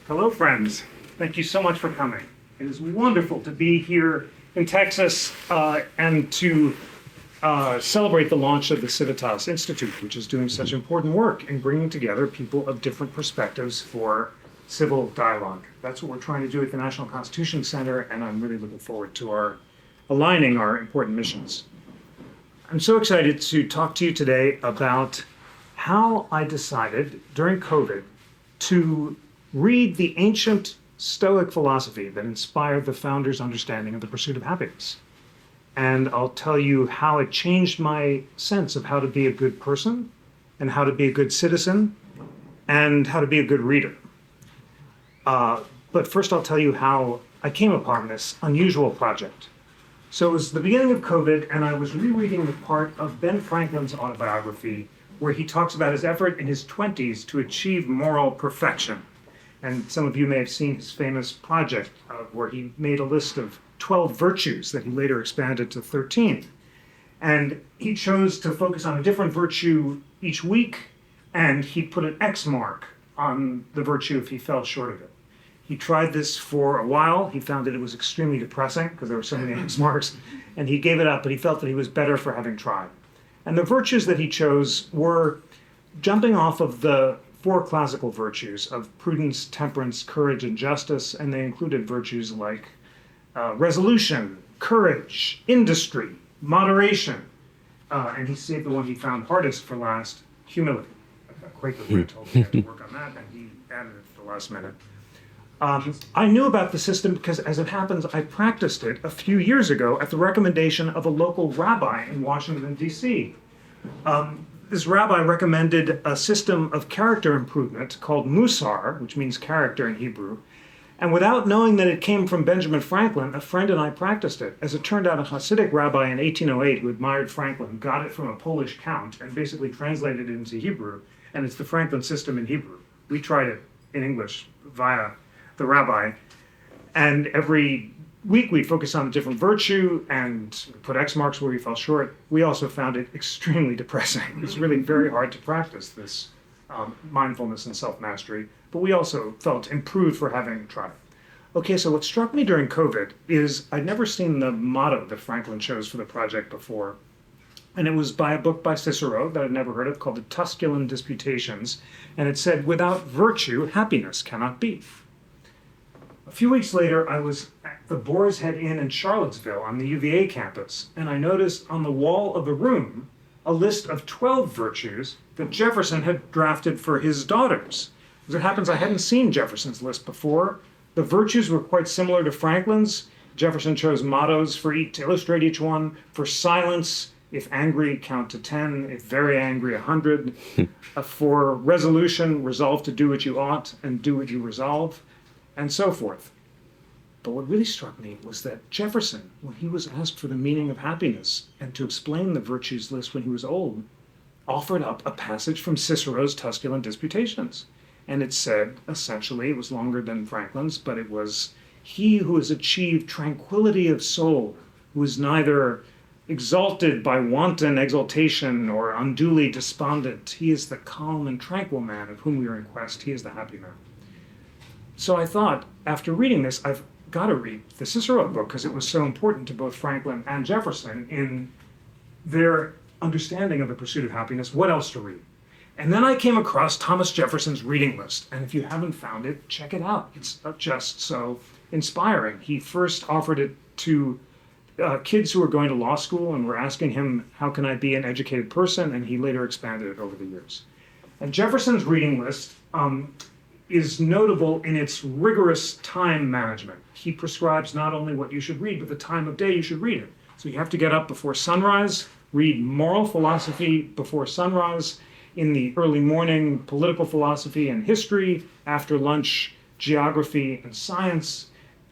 Hello, friends. Thank you so much for coming. It is wonderful to be here in Texas and to celebrate the launch of the Civitas Institute, which is doing such important work in bringing together people of different perspectives for civil dialogue. That's what we're trying to do at the National Constitution Center, and I'm really looking forward to aligning our important missions. I'm so excited to talk to you today about how I decided during COVID to read the ancient Stoic philosophy that inspired the founders' understanding of the pursuit of happiness. And I'll tell you how it changed my sense of how to be a good person and how to be a good citizen and how to be a good reader. But first I'll tell you how I came upon this unusual project. So it was the beginning of COVID, and I was rereading the part of Ben Franklin's autobiography where he talks about his effort in his 20s to achieve moral perfection. And some of you may have seen his famous project where he made a list of 12 virtues that he later expanded to 13. And he chose to focus on a different virtue each week, and he put an X mark on the virtue if he fell short of it. He tried this for a while. He found that it was extremely depressing because there were so many X marks, and he gave it up, but he felt that he was better for having tried. And the virtues that he chose were jumping off of the 4 classical virtues of prudence, temperance, courage, and justice, and they included virtues like resolution, courage, industry, moderation, and he saved the one he found hardest for last, humility. A Quaker friend told me he had to work on that, and he added it at the last minute. I knew about the system because, as it happens, I practiced it a few years ago at the recommendation of a local rabbi in Washington, D.C. This rabbi recommended a system of character improvement called Musar, which means character in Hebrew. And without knowing that it came from Benjamin Franklin, a friend and I practiced it. As it turned out, a Hasidic rabbi in 1808 who admired Franklin got it from a Polish count and basically translated it into Hebrew. And it's the Franklin system in Hebrew. We tried it in English via the rabbi. And every week we focused on a different virtue and put X marks where we fell short. We also found it extremely depressing. It's really very hard to practice this mindfulness and self-mastery, but we also felt improved for having tried. Okay, so what struck me during COVID is I'd never seen the motto that Franklin chose for the project before. And it was by a book by Cicero that I'd never heard of called the Tusculan Disputations. And it said, without virtue, happiness cannot be. A few weeks later, I was at the Boar's Head Inn in Charlottesville on the UVA campus, and I noticed on the wall of the room a list of 12 virtues that Jefferson had drafted for his daughters. As it happens, I hadn't seen Jefferson's list before. The virtues were quite similar to Franklin's. Jefferson chose mottos for each to illustrate each one. For silence, if angry, count to 10. If very angry, 100. For resolution, resolve to do what you ought and do what you resolve, and so forth. But what really struck me was that Jefferson, when he was asked for the meaning of happiness and to explain the virtues list when he was old, offered up a passage from Cicero's Tusculan Disputations. And it said, essentially, it was longer than Franklin's, but it was, he who has achieved tranquility of soul, who is neither exalted by wanton exaltation or unduly despondent, he is the calm and tranquil man of whom we are in quest, he is the happy man. So I thought, after reading this, I've got to read the Cicero book because it was so important to both Franklin and Jefferson in their understanding of the pursuit of happiness. What else to read? And then I came across Thomas Jefferson's reading list. And if you haven't found it, check it out. It's just so inspiring. He first offered it to kids who were going to law school and were asking him, how can I be an educated person? And he later expanded it over the years. And Jefferson's reading list is notable in its rigorous time management. He prescribes not only what you should read, but the time of day you should read it. So you have to get up before sunrise, read moral philosophy before sunrise, in the early morning, political philosophy and history, after lunch, geography and science,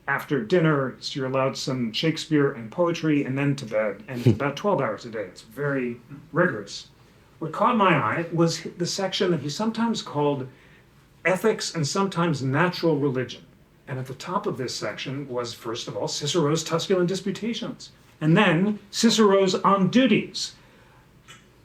after dinner, so you're allowed some Shakespeare and poetry, and then to bed. And it's about 12 hours a day. It's very rigorous. What caught my eye was the section that he sometimes called ethics and sometimes natural religion. And at the top of this section was, first of all, Cicero's Tusculan Disputations, and then Cicero's On Duties.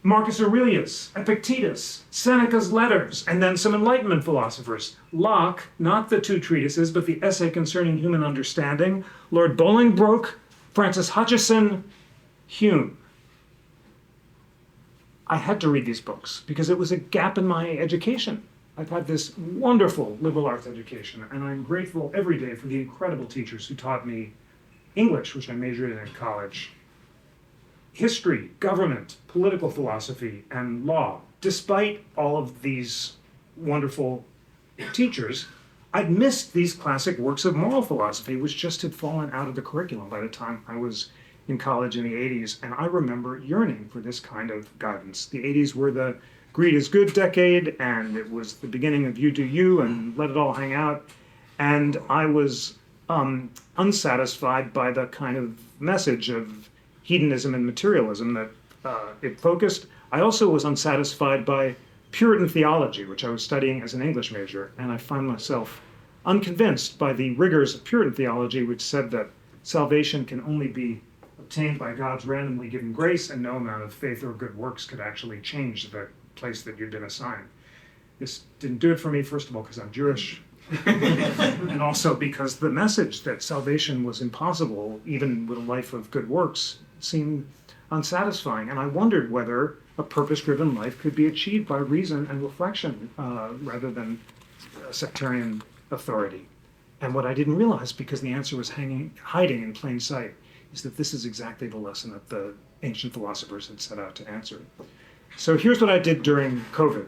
Marcus Aurelius, Epictetus, Seneca's letters, and then some Enlightenment philosophers. Locke, not the two treatises, but the essay concerning human understanding, Lord Bolingbroke, Francis Hutcheson, Hume. I had to read these books because it was a gap in my education. I've had this wonderful liberal arts education, and I'm grateful every day for the incredible teachers who taught me English, which I majored in college, history, government, political philosophy, and law. Despite all of these wonderful teachers, I'd missed these classic works of moral philosophy, which just had fallen out of the curriculum by the time I was in college in the 80s. And I remember yearning for this kind of guidance. The 80s were the greed is good decade, and it was the beginning of you do you and let it all hang out. And I was unsatisfied by the kind of message of hedonism and materialism that it focused. I also was unsatisfied by Puritan theology, which I was studying as an English major, and I found myself unconvinced by the rigors of Puritan theology, which said that salvation can only be obtained by God's randomly given grace, and no amount of faith or good works could actually change the place that you'd been assigned. This didn't do it for me, first of all, because I'm Jewish, and also because the message that salvation was impossible, even with a life of good works, seemed unsatisfying. And I wondered whether a purpose-driven life could be achieved by reason and reflection rather than sectarian authority. And what I didn't realize, because the answer was hiding in plain sight, is that this is exactly the lesson that the ancient philosophers had set out to answer. So here's what I did during COVID.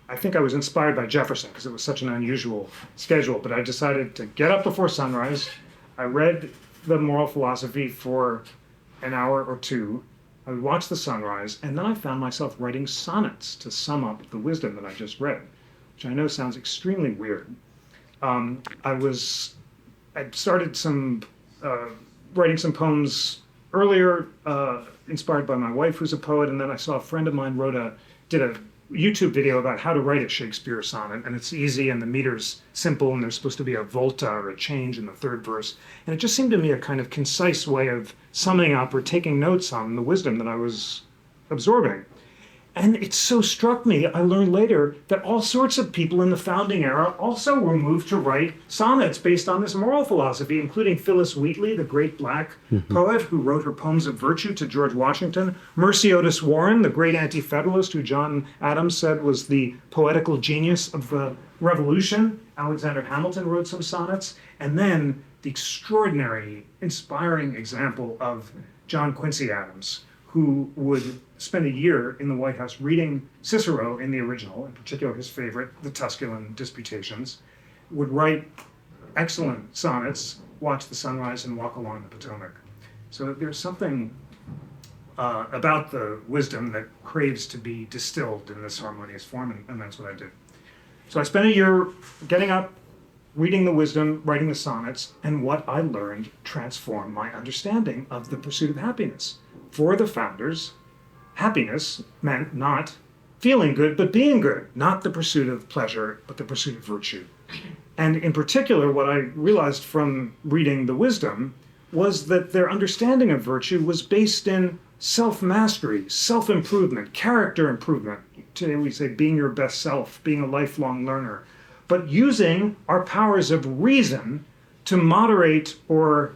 I think I was inspired by Jefferson because it was such an unusual schedule, but I decided to get up before sunrise. I read the moral philosophy for an hour or two. I would watch the sunrise, and then I found myself writing sonnets to sum up the wisdom that I just read, which I know sounds extremely weird. I'd started writing some poems earlier, inspired by my wife, who's a poet, and then I saw a friend of mine did a YouTube video about how to write a Shakespeare sonnet, and it's easy, and the meter's simple, and there's supposed to be a volta or a change in the third verse, and it just seemed to me a kind of concise way of summing up or taking notes on the wisdom that I was absorbing. And it so struck me, I learned later, that all sorts of people in the founding era also were moved to write sonnets based on this moral philosophy, including Phyllis Wheatley, the great black poet who wrote her poems of virtue to George Washington, Mercy Otis Warren, the great anti-federalist who John Adams said was the poetical genius of the Revolution. Alexander Hamilton wrote some sonnets, and then the extraordinary, inspiring example of John Quincy Adams, who would spend a year in the White House reading Cicero in the original, in particular his favorite, the Tusculan Disputations, would write excellent sonnets, watch the sunrise, and walk along the Potomac. So there's something about the wisdom that craves to be distilled in this harmonious form, and that's what I did. So I spent a year getting up, reading the wisdom, writing the sonnets, and what I learned transformed my understanding of the pursuit of happiness. For the founders, happiness meant not feeling good, but being good, not the pursuit of pleasure, but the pursuit of virtue. And in particular, what I realized from reading the wisdom was that their understanding of virtue was based in self-mastery, self-improvement, character improvement. Today we say being your best self, being a lifelong learner, but using our powers of reason to moderate or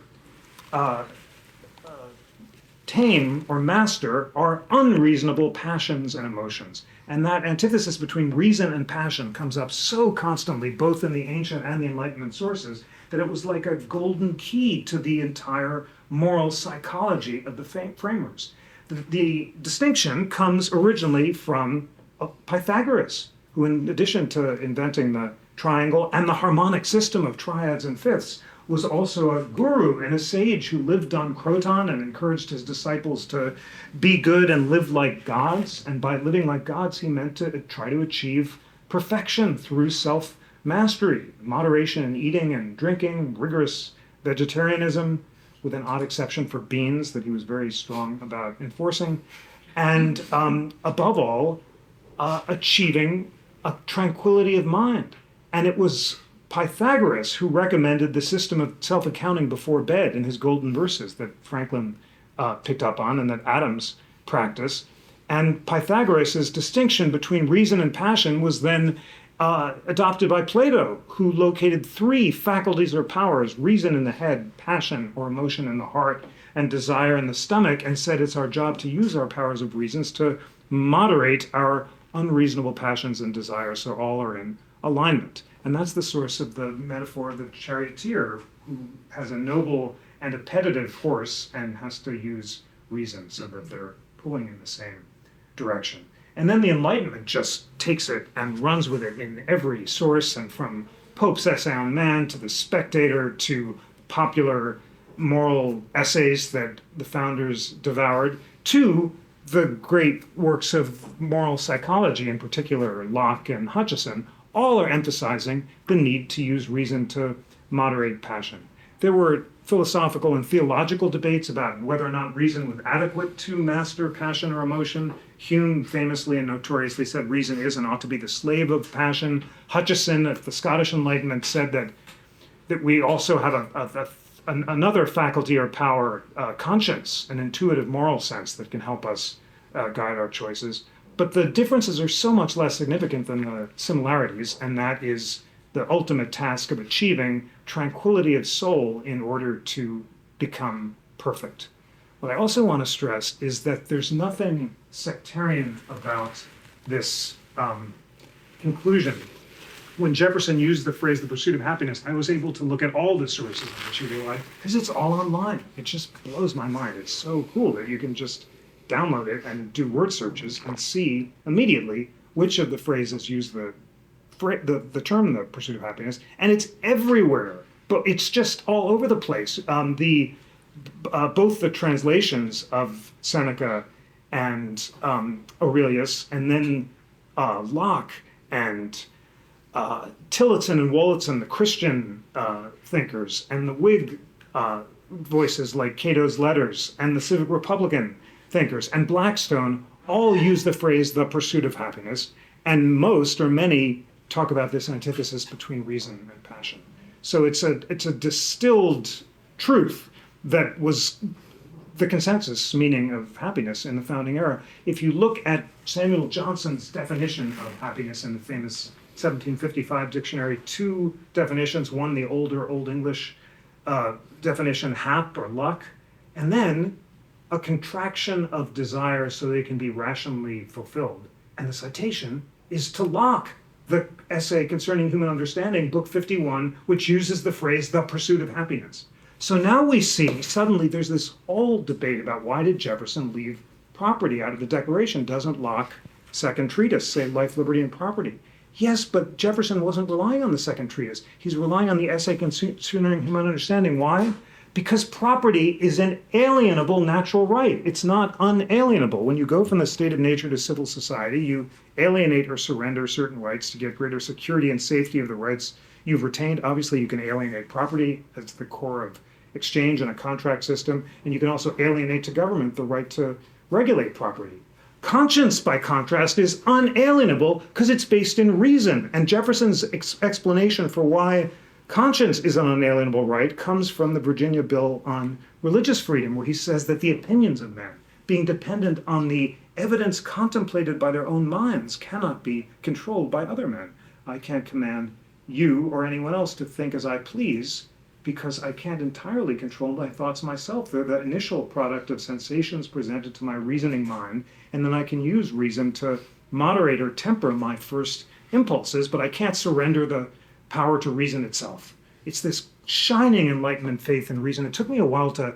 tame or master our unreasonable passions and emotions. And that antithesis between reason and passion comes up so constantly, both in the ancient and the Enlightenment sources, that it was like a golden key to the entire moral psychology of the framers. The distinction comes originally from Pythagoras, who, in addition to inventing the triangle and the harmonic system of triads and fifths, was also a guru and a sage who lived on Croton and encouraged his disciples to be good and live like gods. And by living like gods, he meant to try to achieve perfection through self-mastery, moderation in eating and drinking, rigorous vegetarianism, with an odd exception for beans that he was very strong about enforcing, and above all, achieving a tranquility of mind. And it was Pythagoras who recommended the system of self-accounting before bed in his golden verses that Franklin picked up on and that Adams practiced. And Pythagoras' distinction between reason and passion was then adopted by Plato, who located three faculties or powers: reason in the head, passion or emotion in the heart, and desire in the stomach, and said it's our job to use our powers of reasons to moderate our unreasonable passions and desires so all are in alignment. And that's the source of the metaphor of the charioteer, who has a noble and appetitive horse and has to use reason so that they're pulling in the same direction. And then the Enlightenment just takes it and runs with it in every source, and from Pope's Essay on Man to The Spectator to popular moral essays that the founders devoured, to the great works of moral psychology, in particular Locke and Hutcheson. All are emphasizing the need to use reason to moderate passion. There were philosophical and theological debates about whether or not reason was adequate to master passion or emotion. Hume famously and notoriously said reason is and ought to be the slave of passion. Hutcheson at the Scottish Enlightenment said that we also have another faculty or power, conscience, an intuitive moral sense that can help us guide our choices. But the differences are so much less significant than the similarities, and that is the ultimate task of achieving tranquility of soul in order to become perfect. What I also want to stress is that there's nothing sectarian about this conclusion. When Jefferson used the phrase "the pursuit of happiness," I was able to look at all the sources of achieving life because it's all online. It just blows my mind. It's so cool that you can just download it and do word searches and see immediately which of the phrases use the term "the pursuit of happiness," and it's everywhere. But it's just all over the place. Both the translations of Seneca and Aurelius, and then Locke and Tillotson and Wollaston, the Christian thinkers, and the Whig voices like Cato's Letters, and the Civic Republican thinkers, and Blackstone all use the phrase "the pursuit of happiness," and most or many talk about this antithesis between reason and passion. So it's a distilled truth that was the consensus meaning of happiness in the founding era. If you look at Samuel Johnson's definition of happiness in the famous 1755 dictionary, two definitions: one, the older Old English definition, hap or luck, and then a contraction of desire so they can be rationally fulfilled. And the citation is to Locke, the essay concerning human understanding, book 51, which uses the phrase "the pursuit of happiness." So now we see suddenly there's this whole debate about why did Jefferson leave property out of the Declaration? Doesn't Locke's second treatise say life, liberty, and property? Yes, but Jefferson wasn't relying on the second treatise. He's relying on the essay concerning human understanding. Why? Because property is an alienable natural right. It's not unalienable. When you go from the state of nature to civil society, you alienate or surrender certain rights to get greater security and safety of the rights you've retained. Obviously, you can alienate property. That's the core of exchange and a contract system. And you can also alienate to government the right to regulate property. Conscience, by contrast, is unalienable because it's based in reason. And Jefferson's explanation for why conscience is an unalienable right comes from the Virginia Bill on Religious Freedom, where he says that the opinions of men, being dependent on the evidence contemplated by their own minds, cannot be controlled by other men. I can't command you or anyone else to think as I please, because I can't entirely control my thoughts myself. They're the initial product of sensations presented to my reasoning mind, and then I can use reason to moderate or temper my first impulses, but I can't surrender the power to reason itself. It's this shining Enlightenment faith in reason. It took me a while to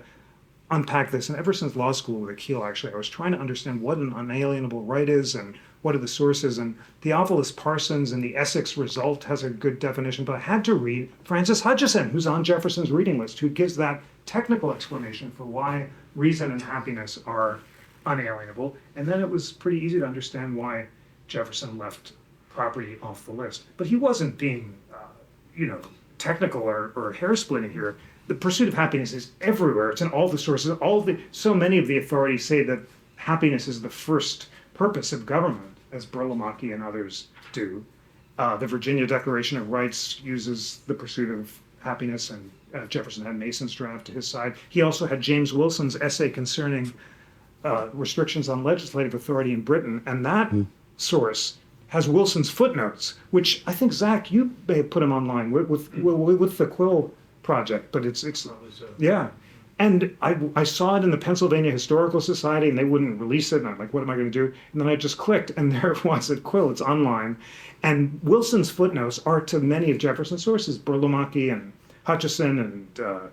unpack this, and ever since law school with Akil, actually, I was trying to understand what an unalienable right is and what are the sources. And Theophilus Parsons in the Essex Result has a good definition, but I had to read Francis Hutcheson, who's on Jefferson's reading list, who gives that technical explanation for why reason and happiness are unalienable. And then it was pretty easy to understand why Jefferson left property off the list. But he wasn't being, technical or hair splitting here. The pursuit of happiness is everywhere. It's in all the sources. So many of the authorities say that happiness is the first purpose of government, as Burlamaqui and others do. The Virginia Declaration of Rights uses the pursuit of happiness, and Jefferson had Mason's draft to his side. He also had James Wilson's essay concerning restrictions on legislative authority in Britain, and that source has Wilson's footnotes, which I think, Zach, you may have put them online with the Quill project, but it's yeah. And I saw it in the Pennsylvania Historical Society, and they wouldn't release it. And I'm like, what am I going to do? And then I just clicked, and there it was at Quill. It's online. And Wilson's footnotes are to many of Jefferson's sources, Burlamaqui and Hutchison and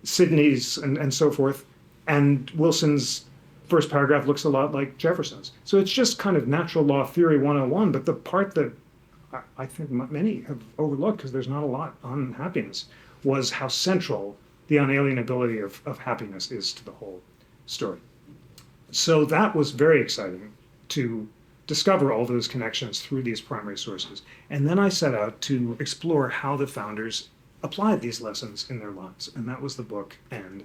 Sidney's and so forth. And Wilson's first paragraph looks a lot like Jefferson's. So it's just kind of natural law theory 101. But the part that I think many have overlooked, because there's not a lot on happiness, was how central the unalienability of happiness is to the whole story. So that was very exciting to discover all those connections through these primary sources. And then I set out to explore how the founders applied these lessons in their lives. And that was the book. And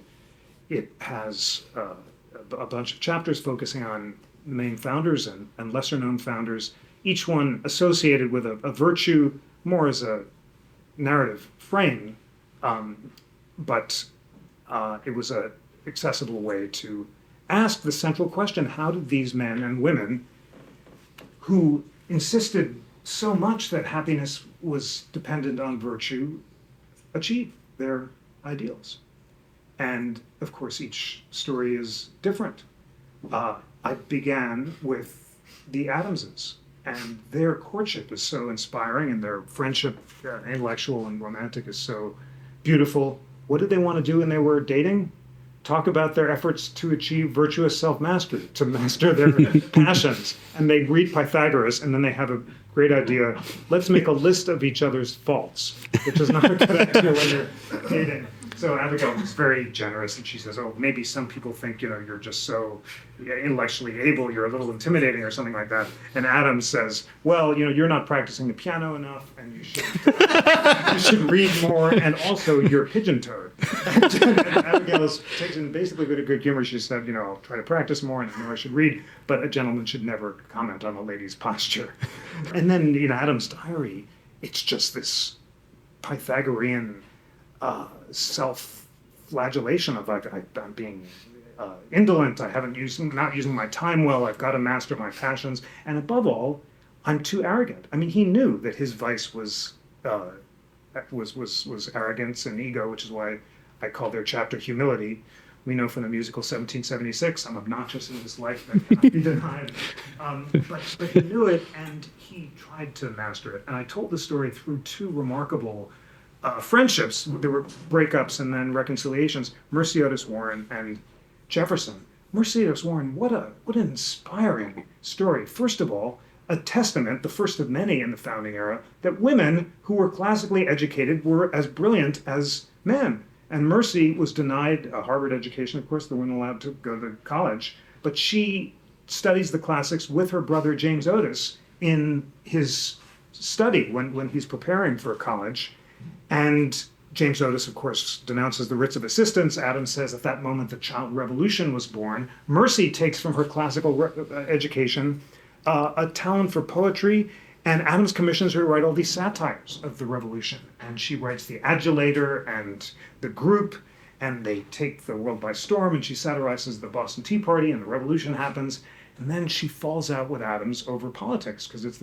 it has a bunch of chapters focusing on the main founders and lesser known founders, each one associated with a virtue more as a narrative frame. But it was an accessible way to ask the central question: how did these men and women who insisted so much that happiness was dependent on virtue achieve their ideals? And of course, each story is different. I began with the Adamses, and their courtship is so inspiring, and their friendship, intellectual and romantic, is so beautiful. What did they want to do when they were dating? Talk about their efforts to achieve virtuous self-mastery, to master their passions. And they read Pythagoras, and then they have a great idea. Let's make a list of each other's faults, which is not a good idea when you're dating. So Abigail was very generous, and she says, oh, maybe some people think, you're just so intellectually able, you're a little intimidating or something like that. And Adam says, well, you're not practicing the piano enough, and you should read more, and also you're pigeon-toed. And Abigail takes it basically with a good humor. She said, I'll try to practice more, and I know I should read, but a gentleman should never comment on a lady's posture. And then, Adam's diary, it's just this Pythagorean self-flagellation of like, I'm being indolent, not using my time well, I've got to master my passions, and above all, I'm too arrogant. I mean, he knew that his vice was arrogance and ego, which is why I call their chapter humility. We know from the musical 1776, I'm obnoxious in this life that cannot be denied. But he knew it, and he tried to master it. And I told the story through two remarkable friendships. There were breakups and then reconciliations. Mercy Otis Warren and Jefferson. Mercy Otis Warren, what an inspiring story. First of all, a testament, the first of many in the founding era, that women who were classically educated were as brilliant as men. And Mercy was denied a Harvard education. Of course, they weren't allowed to go to college. But she studies the classics with her brother James Otis in his study when he's preparing for college. And James Otis, of course, denounces the writs of assistance. Adams says at that moment the child revolution was born. Mercy takes from her classical education a talent for poetry, and Adams commissions her to write all these satires of the revolution. And she writes The Adulator and The Group, and they take the world by storm, and she satirizes the Boston Tea Party, and the revolution happens. And then she falls out with Adams over politics, because it's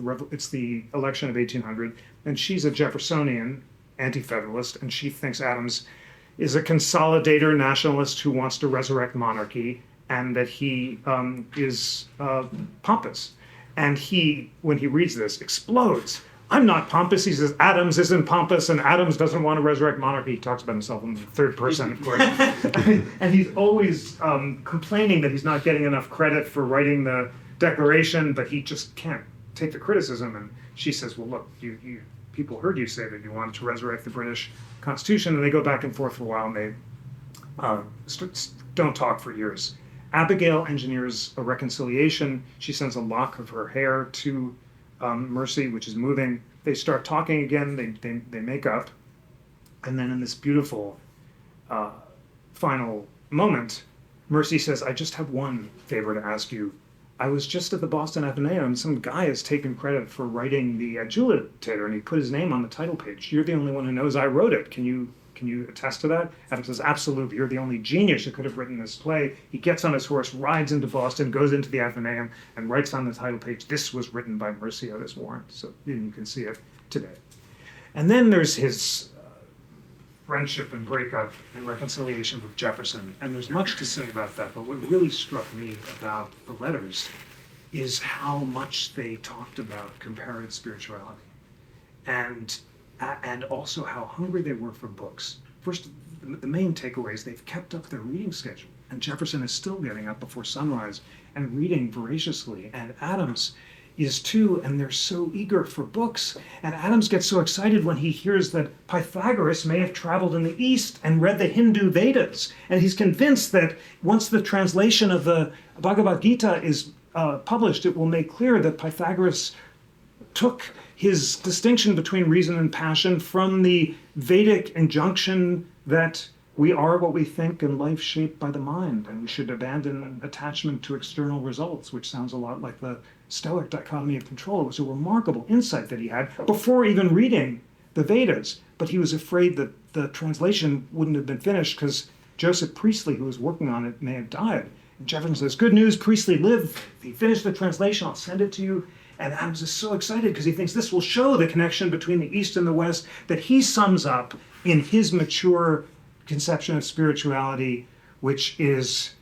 the election of 1800, and she's a Jeffersonian anti-federalist, and she thinks Adams is a consolidator nationalist who wants to resurrect monarchy, and that he is pompous. And he, when he reads this, explodes. I'm not pompous. He says Adams isn't pompous, and Adams doesn't want to resurrect monarchy. He talks about himself in the third person, of course. And he's always complaining that he's not getting enough credit for writing the Declaration, but he just can't take the criticism. And she says, well, look, you people heard you say that you wanted to resurrect the British Constitution, and they go back and forth for a while, and they don't talk for years. Abigail engineers a reconciliation. She sends a lock of her hair to Mercy, which is moving. They start talking again. They make up, and then in this beautiful final moment, Mercy says, "I just have one favor to ask you. I was just at the Boston Athenaeum. Some guy has taken credit for writing the Adulator, and he put his name on the title page. You're the only one who knows I wrote it. Can you Can you attest to that? Adams says, absolutely. You're the only genius who could have written this play. He gets on his horse, rides into Boston, goes into the Athenaeum, and writes on the title page, this was written by Mercy Otis Warren. So you can see it today. And then there's his friendship and breakup and reconciliation with Jefferson. And there's much to say about that. But what really struck me about the letters is how much they talked about comparative spirituality. And also how hungry they were for books. First, the main takeaway is they've kept up their reading schedule. And Jefferson is still getting up before sunrise and reading voraciously. And Adams is too, and they're so eager for books. And Adams gets so excited when he hears that Pythagoras may have traveled in the East and read the Hindu Vedas. And he's convinced that once the translation of the Bhagavad Gita is published, it will make clear that Pythagoras took his distinction between reason and passion from the Vedic injunction that we are what we think and life shaped by the mind, and we should abandon attachment to external results, which sounds a lot like the Stoic dichotomy of control. It was a remarkable insight that he had before even reading the Vedas, but he was afraid that the translation wouldn't have been finished because Joseph Priestley, who was working on it, may have died. And Jefferson says, good news, Priestley lived. He finished the translation, I'll send it to you. And Adams is so excited because he thinks this will show the connection between the East and the West that he sums up in his mature conception of spirituality, which is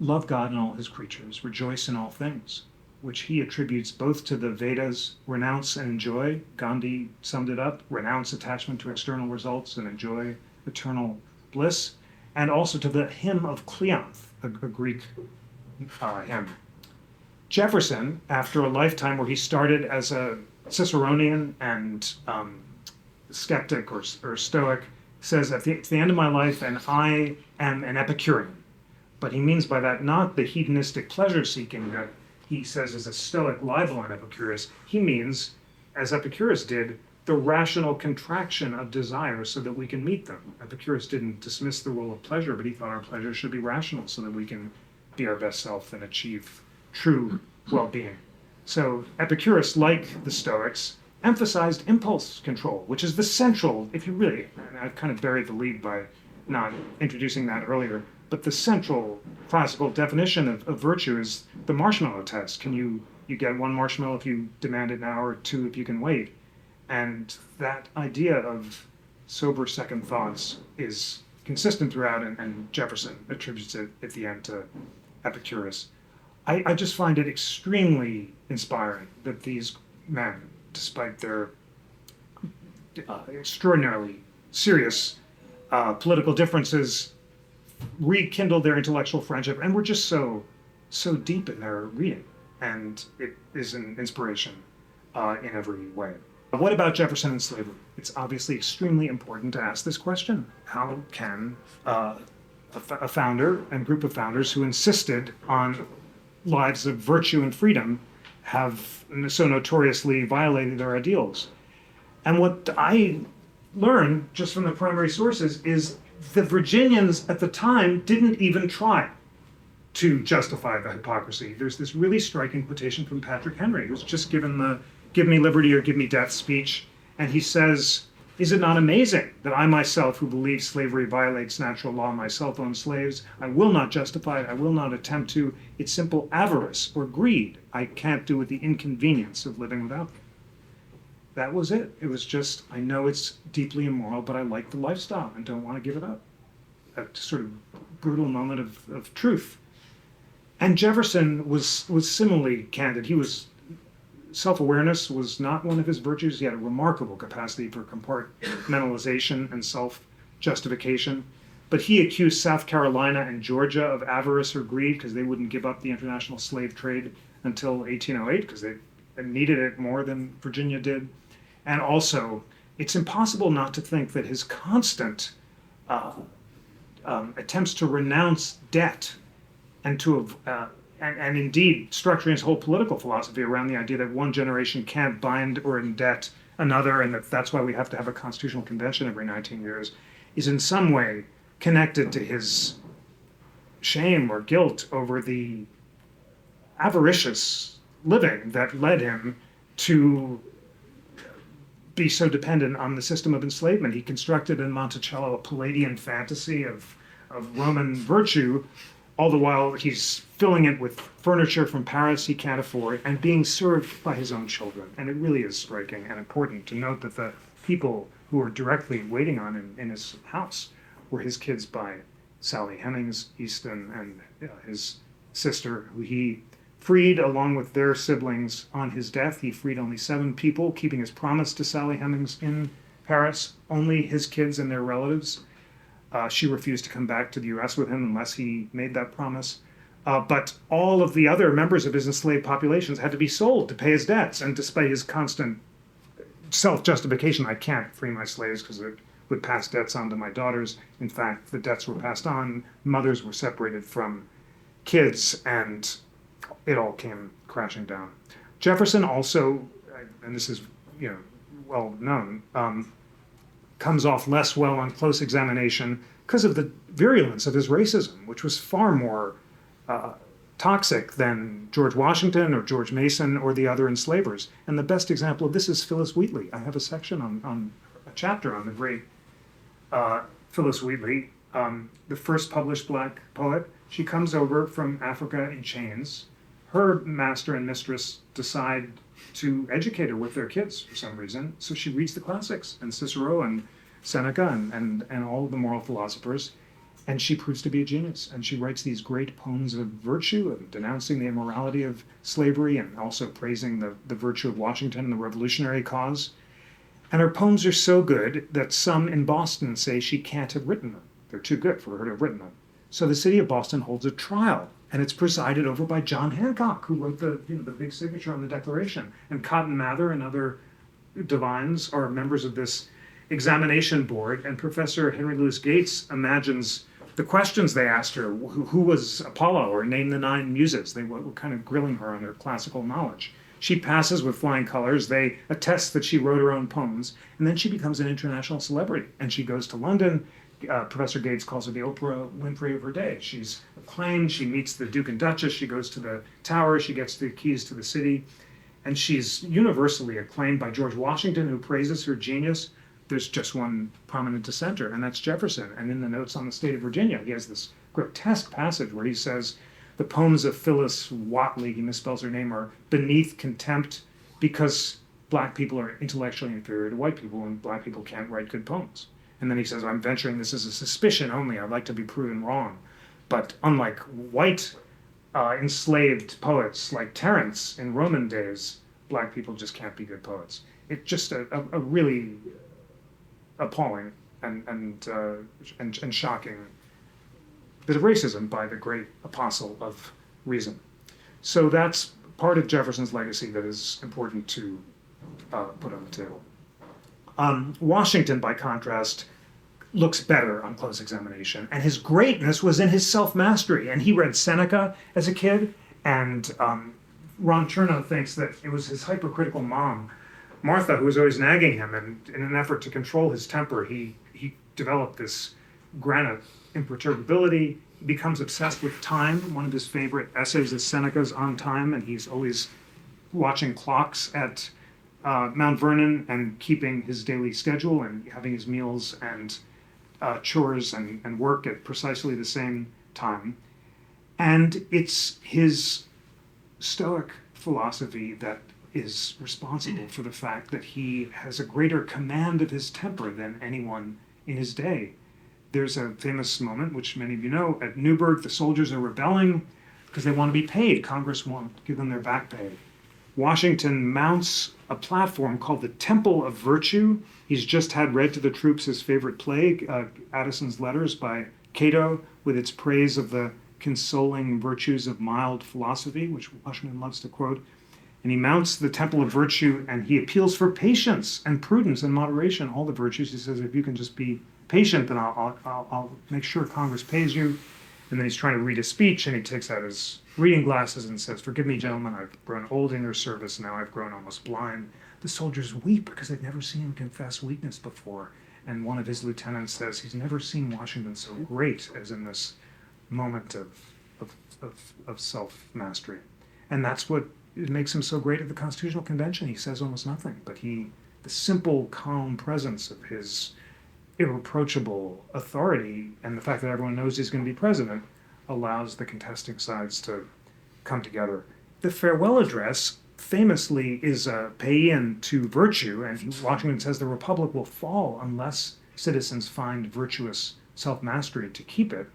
love God and all his creatures, rejoice in all things, which he attributes both to the Vedas, renounce and enjoy. Gandhi summed it up, renounce attachment to external results and enjoy eternal bliss, and also to the hymn of Cleanthe, a Greek hymn. Jefferson, after a lifetime where he started as a Ciceronian and skeptic or stoic, says at the end of my life, and I am an Epicurean. But he means by that not the hedonistic pleasure-seeking that he says is a stoic libel on Epicurus. He means, as Epicurus did, the rational contraction of desire so that we can meet them. Epicurus didn't dismiss the role of pleasure, but he thought our pleasure should be rational so that we can be our best self and achieve true well-being. So Epicurus, like the Stoics, emphasized impulse control, which is the central, if you really, and I've kind of buried the lead by not introducing that earlier, but the central classical definition of virtue is the marshmallow test. Can you get one marshmallow if you demand it now, or two if you can wait? And that idea of sober second thoughts is consistent throughout, and Jefferson attributes it at the end to Epicurus. I just find it extremely inspiring that these men, despite their extraordinarily serious political differences, rekindled their intellectual friendship and were just so deep in their reading. And it is an inspiration in every way. What about Jefferson and slavery? It's obviously extremely important to ask this question. How can a founder and group of founders who insisted on lives of virtue and freedom have so notoriously violated their ideals? And what I learned just from the primary sources is the Virginians at the time didn't even try to justify the hypocrisy. There's this really striking quotation from Patrick Henry, who's just given the "give me liberty or give me death" speech, and he says, "Is it not amazing that I myself, who believe slavery violates natural law, myself own slaves? I will not justify it, I will not attempt to. It's simple avarice or greed. I can't do with the inconvenience of living without them." That was it. It was just, I know it's deeply immoral, but I like the lifestyle and don't want to give it up. A sort of brutal moment of truth. And Jefferson was similarly candid. Self-awareness was not one of his virtues. He had a remarkable capacity for compartmentalization and self-justification. But he accused South Carolina and Georgia of avarice or greed because they wouldn't give up the international slave trade until 1808 because they needed it more than Virginia did. And also, it's impossible not to think that his constant attempts to renounce debt and and indeed structuring his whole political philosophy around the idea that one generation can't bind or indebt another, and that's why we have to have a constitutional convention every 19 years, is in some way connected to his shame or guilt over the avaricious living that led him to be so dependent on the system of enslavement. He constructed in Monticello a Palladian fantasy of Roman virtue, all the while he's filling it with furniture from Paris he can't afford and being served by his own children. And it really is striking and important to note that the people who were directly waiting on him in his house were his kids by Sally Hemings Easton and his sister, who he freed along with their siblings on his death. He freed only 7 people, keeping his promise to Sally Hemings in Paris, only his kids and their relatives. She refused to come back to the US with him unless he made that promise. But all of the other members of his enslaved populations had to be sold to pay his debts. And despite his constant self-justification, I can't free my slaves because it would pass debts on to my daughters. In fact, the debts were passed on. Mothers were separated from kids, and it all came crashing down. Jefferson also, and this is well known, comes off less well on close examination because of the virulence of his racism, which was far more toxic than George Washington or George Mason or the other enslavers. And the best example of this is Phillis Wheatley. I have a section on a chapter on the great Phillis Wheatley, the first published Black poet. She comes over from Africa in chains. Her master and mistress decide to educate her with their kids for some reason. So she reads the classics and Cicero and Seneca and all of the moral philosophers. And she proves to be a genius. And she writes these great poems of virtue and denouncing the immorality of slavery and also praising the virtue of Washington and the revolutionary cause. And her poems are so good that some in Boston say she can't have written them. They're too good for her to have written them. So the city of Boston holds a trial, and it's presided over by John Hancock, who wrote the big signature on the Declaration. And Cotton Mather and other divines are members of this examination board. And Professor Henry Louis Gates imagines the questions they asked her: who was Apollo, or name the 9 muses? They were kind of grilling her on her classical knowledge. She passes with flying colors. They attest that she wrote her own poems, and then she becomes an international celebrity. And she goes to London. Professor Gates calls her the Oprah Winfrey of her day. She's acclaimed. She meets the Duke and Duchess. She goes to the Tower. She gets the keys to the city. And she's universally acclaimed by George Washington, who praises her genius. There's just one prominent dissenter, and that's Jefferson. And in the notes on the state of Virginia, he has this grotesque passage where he says, the poems of Phillis Wheatley, he misspells her name, are beneath contempt because Black people are intellectually inferior to white people, and Black people can't write good poems. And then he says, I'm venturing this as a suspicion only. I'd like to be proven wrong. But unlike white enslaved poets like Terence in Roman days, Black people just can't be good poets. It's just a really appalling and shocking bit of racism by the great apostle of reason. So that's part of Jefferson's legacy that is important to put on the table. Washington, by contrast, looks better on close examination, and his greatness was in his self-mastery. And he read Seneca as a kid, and Ron Chernow thinks that it was his hypercritical mom, Martha, who was always nagging him, and in an effort to control his temper, he developed this granite imperturbability. He becomes obsessed with time. One of his favorite essays is Seneca's On Time, and he's always watching clocks at Mount Vernon and keeping his daily schedule and having his meals and chores and work at precisely the same time. And it's his Stoic philosophy that is responsible for the fact that he has a greater command of his temper than anyone in his day. There's a famous moment, which many of you know, at Newburgh, the soldiers are rebelling because they want to be paid. Congress won't give them their back pay. Washington mounts a platform called the Temple of Virtue. He's just had read to the troops his favorite play, Addison's Letters by Cato, with its praise of the consoling virtues of mild philosophy, which Washington loves to quote. And he mounts the Temple of Virtue, and he appeals for patience and prudence and moderation, all the virtues. He says, if you can just be patient, then I'll make sure Congress pays you. And then he's trying to read a speech, and he takes out his reading glasses and says, forgive me, gentlemen, I've grown old in your service. Now I've grown almost blind. The soldiers weep because they've never seen him confess weakness before. And one of his lieutenants says he's never seen Washington so great as in this moment of self-mastery. And that's what makes him so great at the Constitutional Convention. He says almost nothing, but the simple, calm presence of his irreproachable authority and the fact that everyone knows he's going to be president allows the contesting sides to come together. The farewell address famously is a paean to virtue, and Washington says the republic will fall unless citizens find virtuous self-mastery to keep it.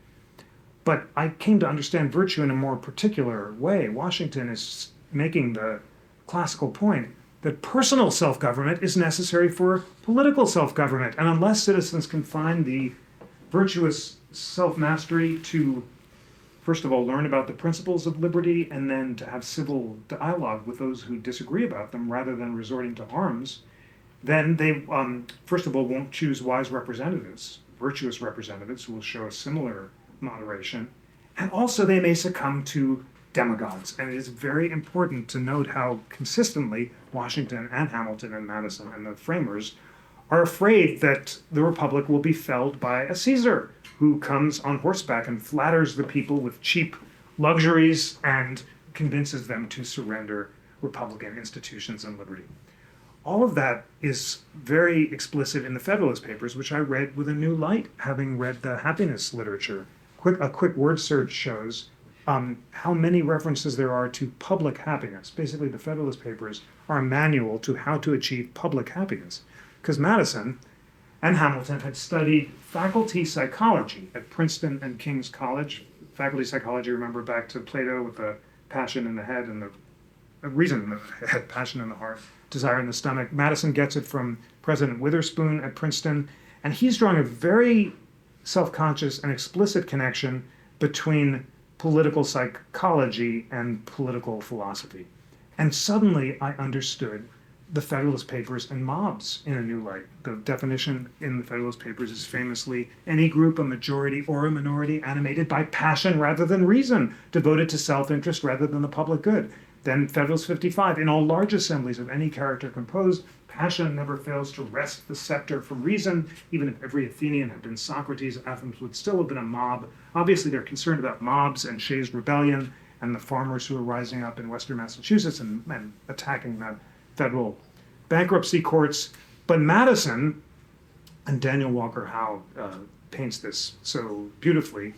But I came to understand virtue in a more particular way. Washington is making the classical point that personal self-government is necessary for political self-government. And unless citizens can find the virtuous self-mastery to, first of all, learn about the principles of liberty and then to have civil dialogue with those who disagree about them rather than resorting to arms, then they, first of all, won't choose wise representatives, virtuous representatives who will show a similar moderation. And also they may succumb to demagogues. And it is very important to note how consistently Washington and Hamilton and Madison and the framers are afraid that the republic will be felled by a Caesar who comes on horseback and flatters the people with cheap luxuries and convinces them to surrender republican institutions and liberty. All of that is very explicit in the Federalist Papers, which I read with a new light, having read the happiness literature. A quick word search shows how many references there are to public happiness. Basically, the Federalist Papers are a manual to how to achieve public happiness. Because Madison and Hamilton had studied faculty psychology at Princeton and King's College. Faculty psychology, remember back to Plato with the passion in the head and the reason in the head, passion in the heart, desire in the stomach. Madison gets it from President Witherspoon at Princeton, and he's drawing a very self-conscious and explicit connection between political psychology and political philosophy. And suddenly I understood the Federalist Papers and mobs in a new light. The definition in the Federalist Papers is famously any group, a majority or a minority, animated by passion rather than reason, devoted to self-interest rather than the public good. Then Federalist 55, in all large assemblies of any character composed, passion never fails to wrest the scepter from reason. Even if every Athenian had been Socrates, Athens would still have been a mob. Obviously, they're concerned about mobs and Shays' Rebellion and the farmers who are rising up in Western Massachusetts and attacking the federal bankruptcy courts. But Madison, and Daniel Walker Howe paints this so beautifully,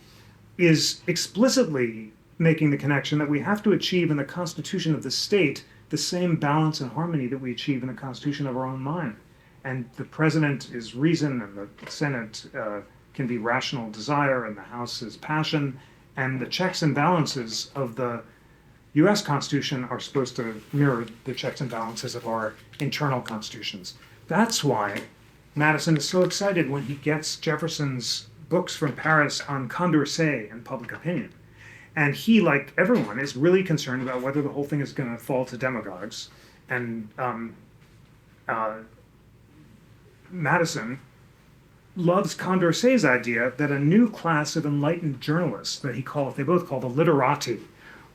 is explicitly making the connection that we have to achieve in the constitution of the state the same balance and harmony that we achieve in the constitution of our own mind. And the president is reason, and the Senate can be rational desire, and the House is passion, and the checks and balances of the US Constitution are supposed to mirror the checks and balances of our internal constitutions. That's why Madison is so excited when he gets Jefferson's books from Paris on Condorcet and public opinion. And he, like everyone, is really concerned about whether the whole thing is going to fall to demagogues. And Madison loves Condorcet's idea that a new class of enlightened journalists that they both call the literati,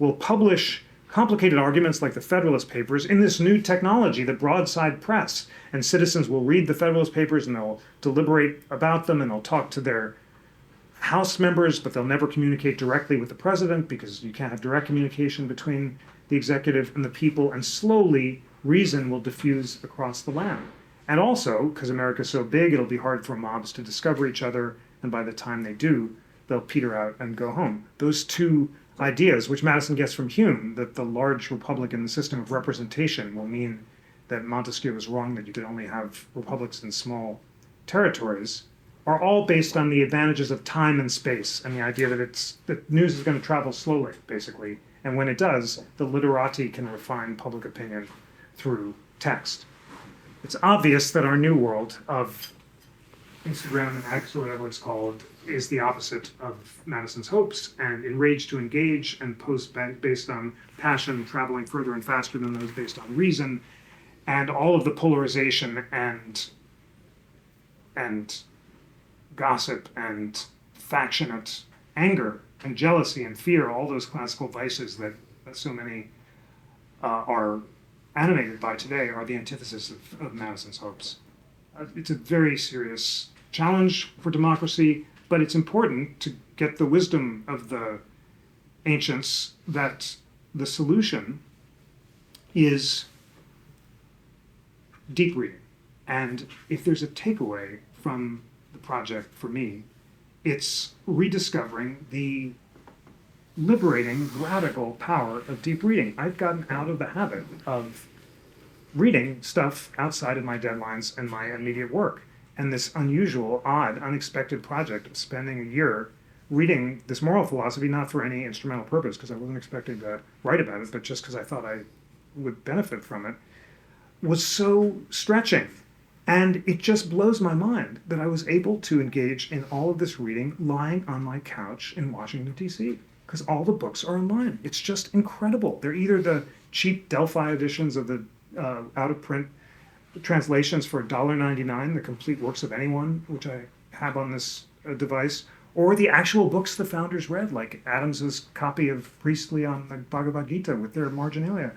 will publish complicated arguments like the Federalist Papers in this new technology, the broadside press. And citizens will read the Federalist Papers and they'll deliberate about them and they'll talk to their House members, but they'll never communicate directly with the president because you can't have direct communication between the executive and the people, and slowly reason will diffuse across the land. And also, because America's so big, it'll be hard for mobs to discover each other, and by the time they do, they'll peter out and go home. Those two ideas, which Madison gets from Hume, that the large republic in the system of representation will mean that Montesquieu was wrong, that you could only have republics in small territories, are all based on the advantages of time and space and the idea that news is going to travel slowly, basically. And when it does, the literati can refine public opinion through text. It's obvious that our new world of Instagram and X, or whatever it's called, is the opposite of Madison's hopes, and enraged to engage and post based on passion traveling further and faster than those based on reason, and all of the polarization and gossip and factionate anger and jealousy and fear, all those classical vices that so many are animated by today, are the antithesis of Madison's hopes. It's a very serious challenge for democracy, but it's important to get the wisdom of the ancients that the solution is deep reading. And if there's a takeaway from the project for me, it's rediscovering the liberating, radical power of deep reading. I've gotten out of the habit of reading stuff outside of my deadlines and my immediate work. And this unusual, odd, unexpected project of spending a year reading this moral philosophy, not for any instrumental purpose, because I wasn't expecting to write about it, but just because I thought I would benefit from it, was so stretching. And it just blows my mind that I was able to engage in all of this reading lying on my couch in Washington, D.C., because all the books are online. It's just incredible. They're either the cheap Delphi editions of the out-of-print translations for $1.99, the complete works of anyone, which I have on this device, or the actual books the founders read, like Adams's copy of Priestley on the Bhagavad Gita with their marginalia.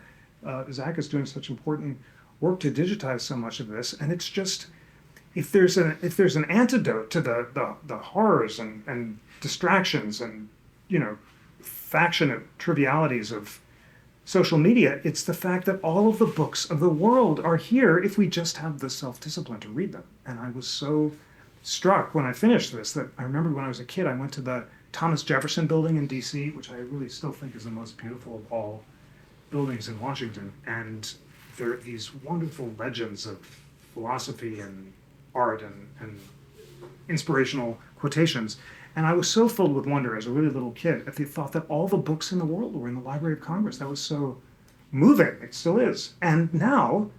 Zach is doing such important work to digitize so much of this, and it's just, if there's an antidote to the horrors and distractions and factionate trivialities of social media, it's the fact that all of the books of the world are here if we just have the self-discipline to read them. And I was so struck when I finished this that I remember when I was a kid, I went to the Thomas Jefferson building in DC, which I really still think is the most beautiful of all buildings in Washington. And there are these wonderful legends of philosophy and art and inspirational quotations. And I was so filled with wonder as a really little kid at the thought that all the books in the world were in the Library of Congress. That was so moving. It still is. And now,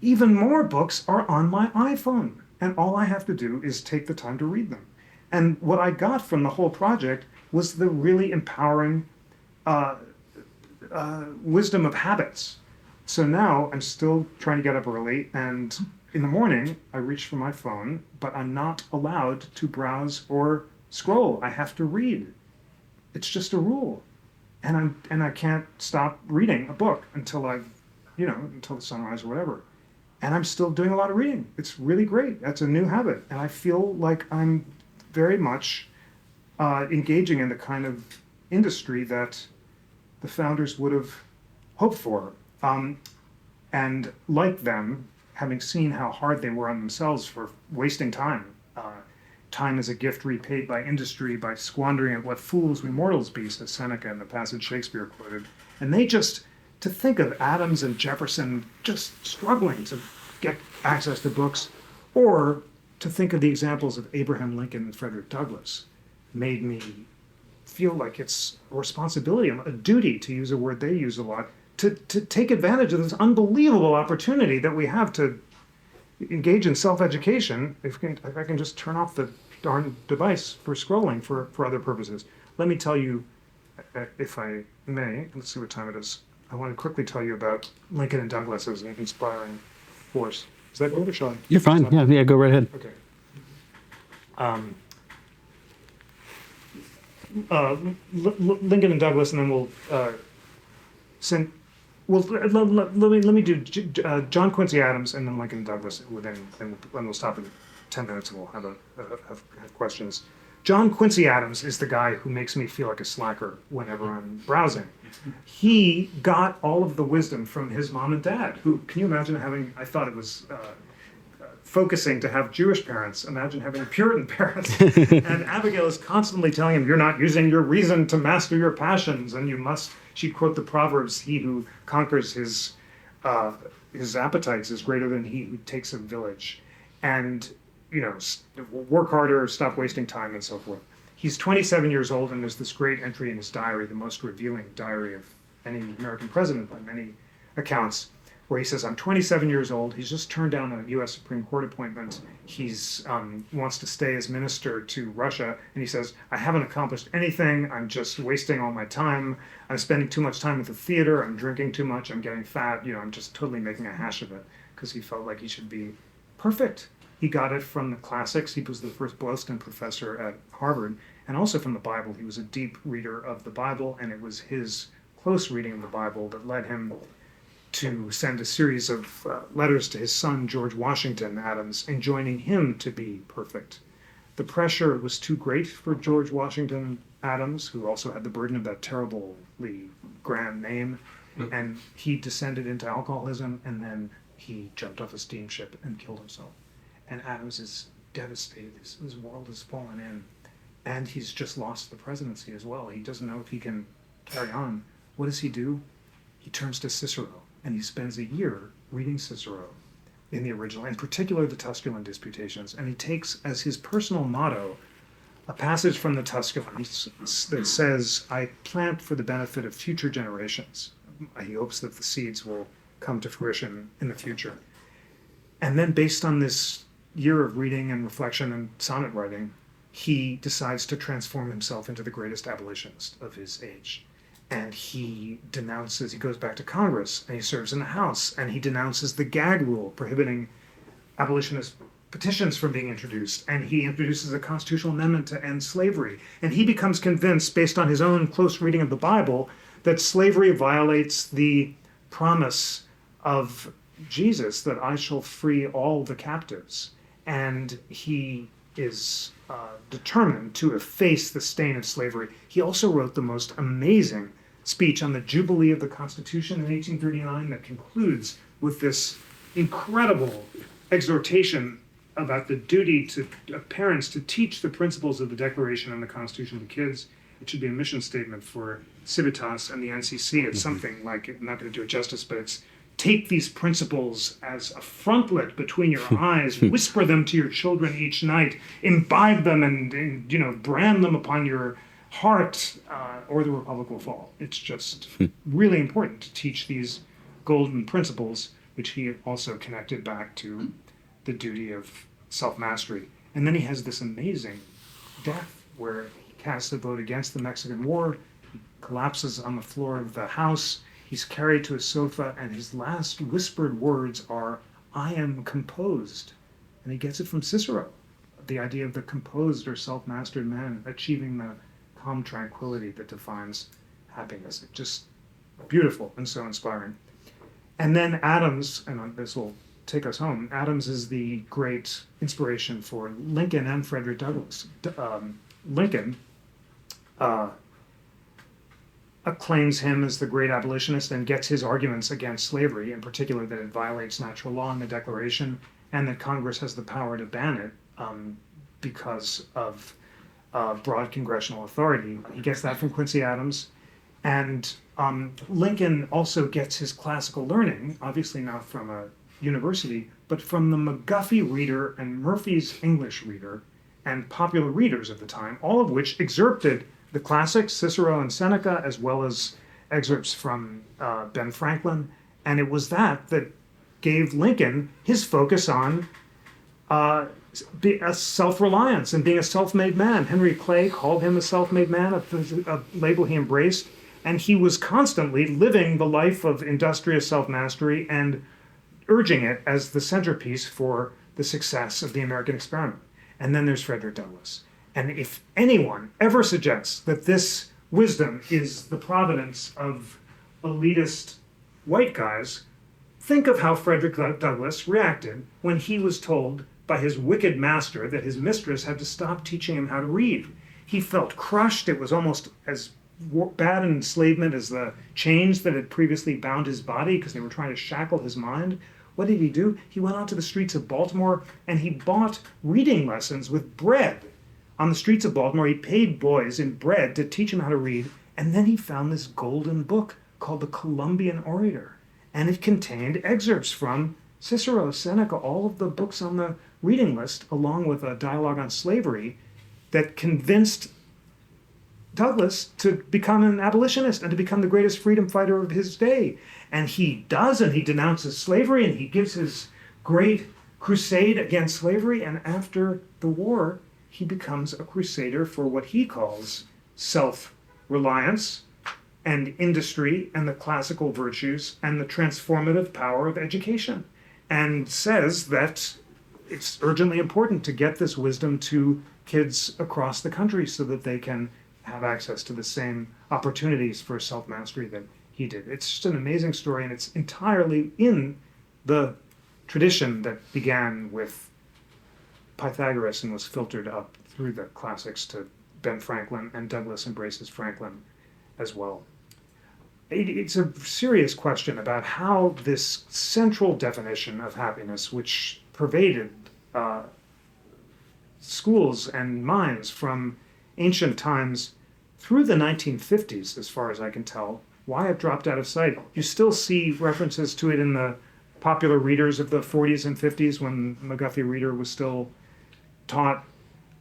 even more books are on my iPhone. And all I have to do is take the time to read them. And what I got from the whole project was the really empowering wisdom of habits. So now I'm still trying to get up early, and in the morning I reach for my phone, but I'm not allowed to browse or scroll. I have to read. It's just a rule. And I can't stop reading a book until until the sunrise or whatever. And I'm still doing a lot of reading. It's really great. That's a new habit. And I feel like I'm very much engaging in the kind of industry that the founders would have hoped for. And like them, having seen how hard they were on themselves for wasting time, time is a gift repaid by industry, by squandering it, what fools we mortals be, says Seneca in the passage Shakespeare quoted. And they just, to think of Adams and Jefferson just struggling to get access to books, or to think of the examples of Abraham Lincoln and Frederick Douglass, made me feel like it's a responsibility, a duty, to use a word they use a lot, to take advantage of this unbelievable opportunity that we have to engage in self-education. If I can just turn off the darn device for scrolling for other purposes. Let me tell you, if I may, let's see what time it is. I want to quickly tell you about Lincoln and Douglas as an inspiring force. Is that good or shall I? You're fine. Yeah, go right ahead. Okay. Lincoln and Douglas, and then we'll send. Well, let me do John Quincy Adams and then Lincoln and Douglas. Then we'll stop in 10 minutes and we'll have questions. John Quincy Adams is the guy who makes me feel like a slacker whenever I'm browsing. He got all of the wisdom from his mom and dad, who, can you imagine having, I thought it was focusing to have Jewish parents. Imagine having Puritan parents. And Abigail is constantly telling him, you're not using your reason to master your passions, and you must, she'd quote the Proverbs, he who conquers his appetites is greater than he who takes a village. And, work harder, stop wasting time, and so forth. He's 27 years old, and there's this great entry in his diary, the most revealing diary of any American president by many accounts, where he says, I'm 27 years old. He's just turned down a U.S. Supreme Court appointment. He's wants to stay as minister to Russia. And he says, I haven't accomplished anything. I'm just wasting all my time. I'm spending too much time at the theater. I'm drinking too much. I'm getting fat. I'm just totally making a hash of it, because he felt like he should be perfect. He got it from the classics. He was the first Boylston professor at Harvard, and also from the Bible. He was a deep reader of the Bible, and it was his close reading of the Bible that led him to send a series of letters to his son, George Washington Adams, enjoining him to be perfect. The pressure was too great for George Washington Adams, who also had the burden of that terribly grand name, and he descended into alcoholism and then he jumped off a steamship and killed himself. And Adams is devastated. His world has fallen in. And he's just lost the presidency as well. He doesn't know if he can carry on. What does he do? He turns to Cicero, and he spends a year reading Cicero in the original, in particular the Tusculan Disputations. And he takes as his personal motto a passage from the Tusculans that says, I plant for the benefit of future generations. He hopes that the seeds will come to fruition in the future. And then based on this year of reading and reflection and sonnet writing, he decides to transform himself into the greatest abolitionist of his age. And he goes back to Congress, and he serves in the House, and he denounces the gag rule prohibiting abolitionist petitions from being introduced, and he introduces a constitutional amendment to end slavery. And he becomes convinced, based on his own close reading of the Bible, that slavery violates the promise of Jesus, that I shall free all the captives. And he is determined to efface the stain of slavery. He also wrote the most amazing speech on the Jubilee of the Constitution in 1839 that concludes with this incredible exhortation about the duty of parents to teach the principles of the Declaration and the Constitution to kids. It should be a mission statement for Civitas and the NCC. It's something like, I'm not going to do it justice, but it's take these principles as a frontlet between your eyes, whisper them to your children each night, imbibe them and brand them upon your heart, or the Republic will fall. It's just really important to teach these golden principles, which he also connected back to the duty of self-mastery. And then he has this amazing death where he casts a vote against the Mexican War, he collapses on the floor of the House, he's carried to a sofa, and his last whispered words are, I am composed. And he gets it from Cicero, the idea of the composed or self-mastered man achieving the calm tranquility that defines happiness. It's just beautiful and so inspiring. And then Adams, and this will take us home, Adams is the great inspiration for Lincoln and Frederick Douglass. Lincoln acclaims him as the great abolitionist and gets his arguments against slavery, in particular that it violates natural law in the Declaration and that Congress has the power to ban it because of broad congressional authority. He gets that from Quincy Adams. And Lincoln also gets his classical learning, obviously not from a university, but from the McGuffey Reader and Murphy's English Reader and popular readers of the time, all of which excerpted the classics, Cicero and Seneca, as well as excerpts from Ben Franklin. And it was that gave Lincoln his focus on a self-reliance and being a self-made man. Henry Clay called him a self-made man, a label he embraced. And he was constantly living the life of industrious self-mastery and urging it as the centerpiece for the success of the American experiment. And then there's Frederick Douglass. And if anyone ever suggests that this wisdom is the providence of elitist white guys, think of how Frederick Douglass reacted when he was told by his wicked master that his mistress had to stop teaching him how to read. He felt crushed. It was almost as bad an enslavement as the chains that had previously bound his body because they were trying to shackle his mind. What did he do? He went out to the streets of Baltimore and he bought reading lessons with bread. On the streets of Baltimore, he paid boys in bread to teach him how to read, and then he found this golden book called the Columbian Orator, and it contained excerpts from Cicero, Seneca, all of the books on the reading list, along with a dialogue on slavery that convinced Douglass to become an abolitionist and to become the greatest freedom fighter of his day. And he does, and he denounces slavery, and he gives his great crusade against slavery, and after the war, he becomes a crusader for what he calls self-reliance and industry and the classical virtues and the transformative power of education, and says that it's urgently important to get this wisdom to kids across the country so that they can have access to the same opportunities for self-mastery that he did. It's just an amazing story, and it's entirely in the tradition that began with Pythagoras and was filtered up through the classics to Ben Franklin, and Douglass embraces Franklin as well. it's a serious question about how this central definition of happiness, which pervaded uh, schools and minds from ancient times through the 1950s, as far as I can tell, why it dropped out of sight. You still see references to it in the popular readers of the 40s and 50s when McGuffey Reader was still taught.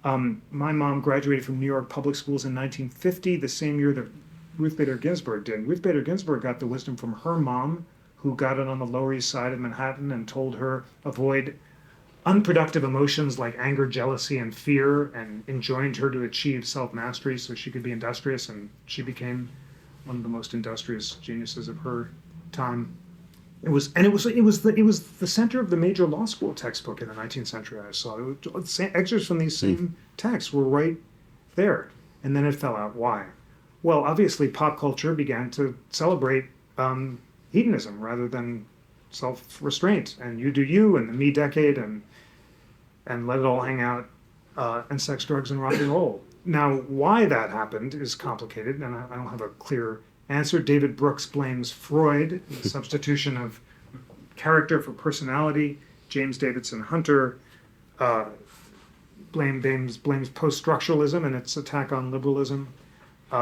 My mom graduated from New York public schools in 1950, the same year that Ruth Bader Ginsburg did. Ruth Bader Ginsburg got the wisdom from her mom, who got it on the Lower East Side of Manhattan and told her avoid unproductive emotions like anger, jealousy, and fear, and enjoined her to achieve self-mastery so she could be industrious, and she became one of the most industrious geniuses of her time. It was the center of the major law school textbook in the 19th century. I saw excerpts from these same texts were right there, and then it fell out. Why? Well, obviously, pop culture began to celebrate hedonism rather than self-restraint, and you do you, and the me decade, and let it all hang out, and sex, drugs, and rock and roll. Now, why that happened is complicated, and I don't have a clear answer. David Brooks blames Freud, the substitution of character for personality. James Davidson Hunter blames post-structuralism and its attack on liberalism.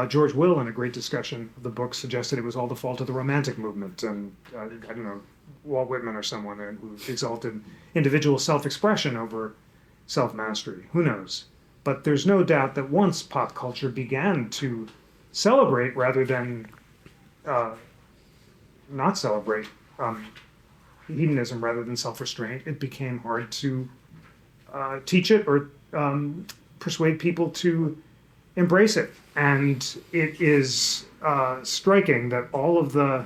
George Will, in a great discussion of the book, suggested it was all the fault of the Romantic movement, and I don't know, Walt Whitman or someone who exalted individual self-expression over self-mastery. Who knows? But there's no doubt that once pop culture began to celebrate rather than not celebrate hedonism rather than self-restraint, it became hard to teach it or persuade people to embrace it. And it is striking that all of the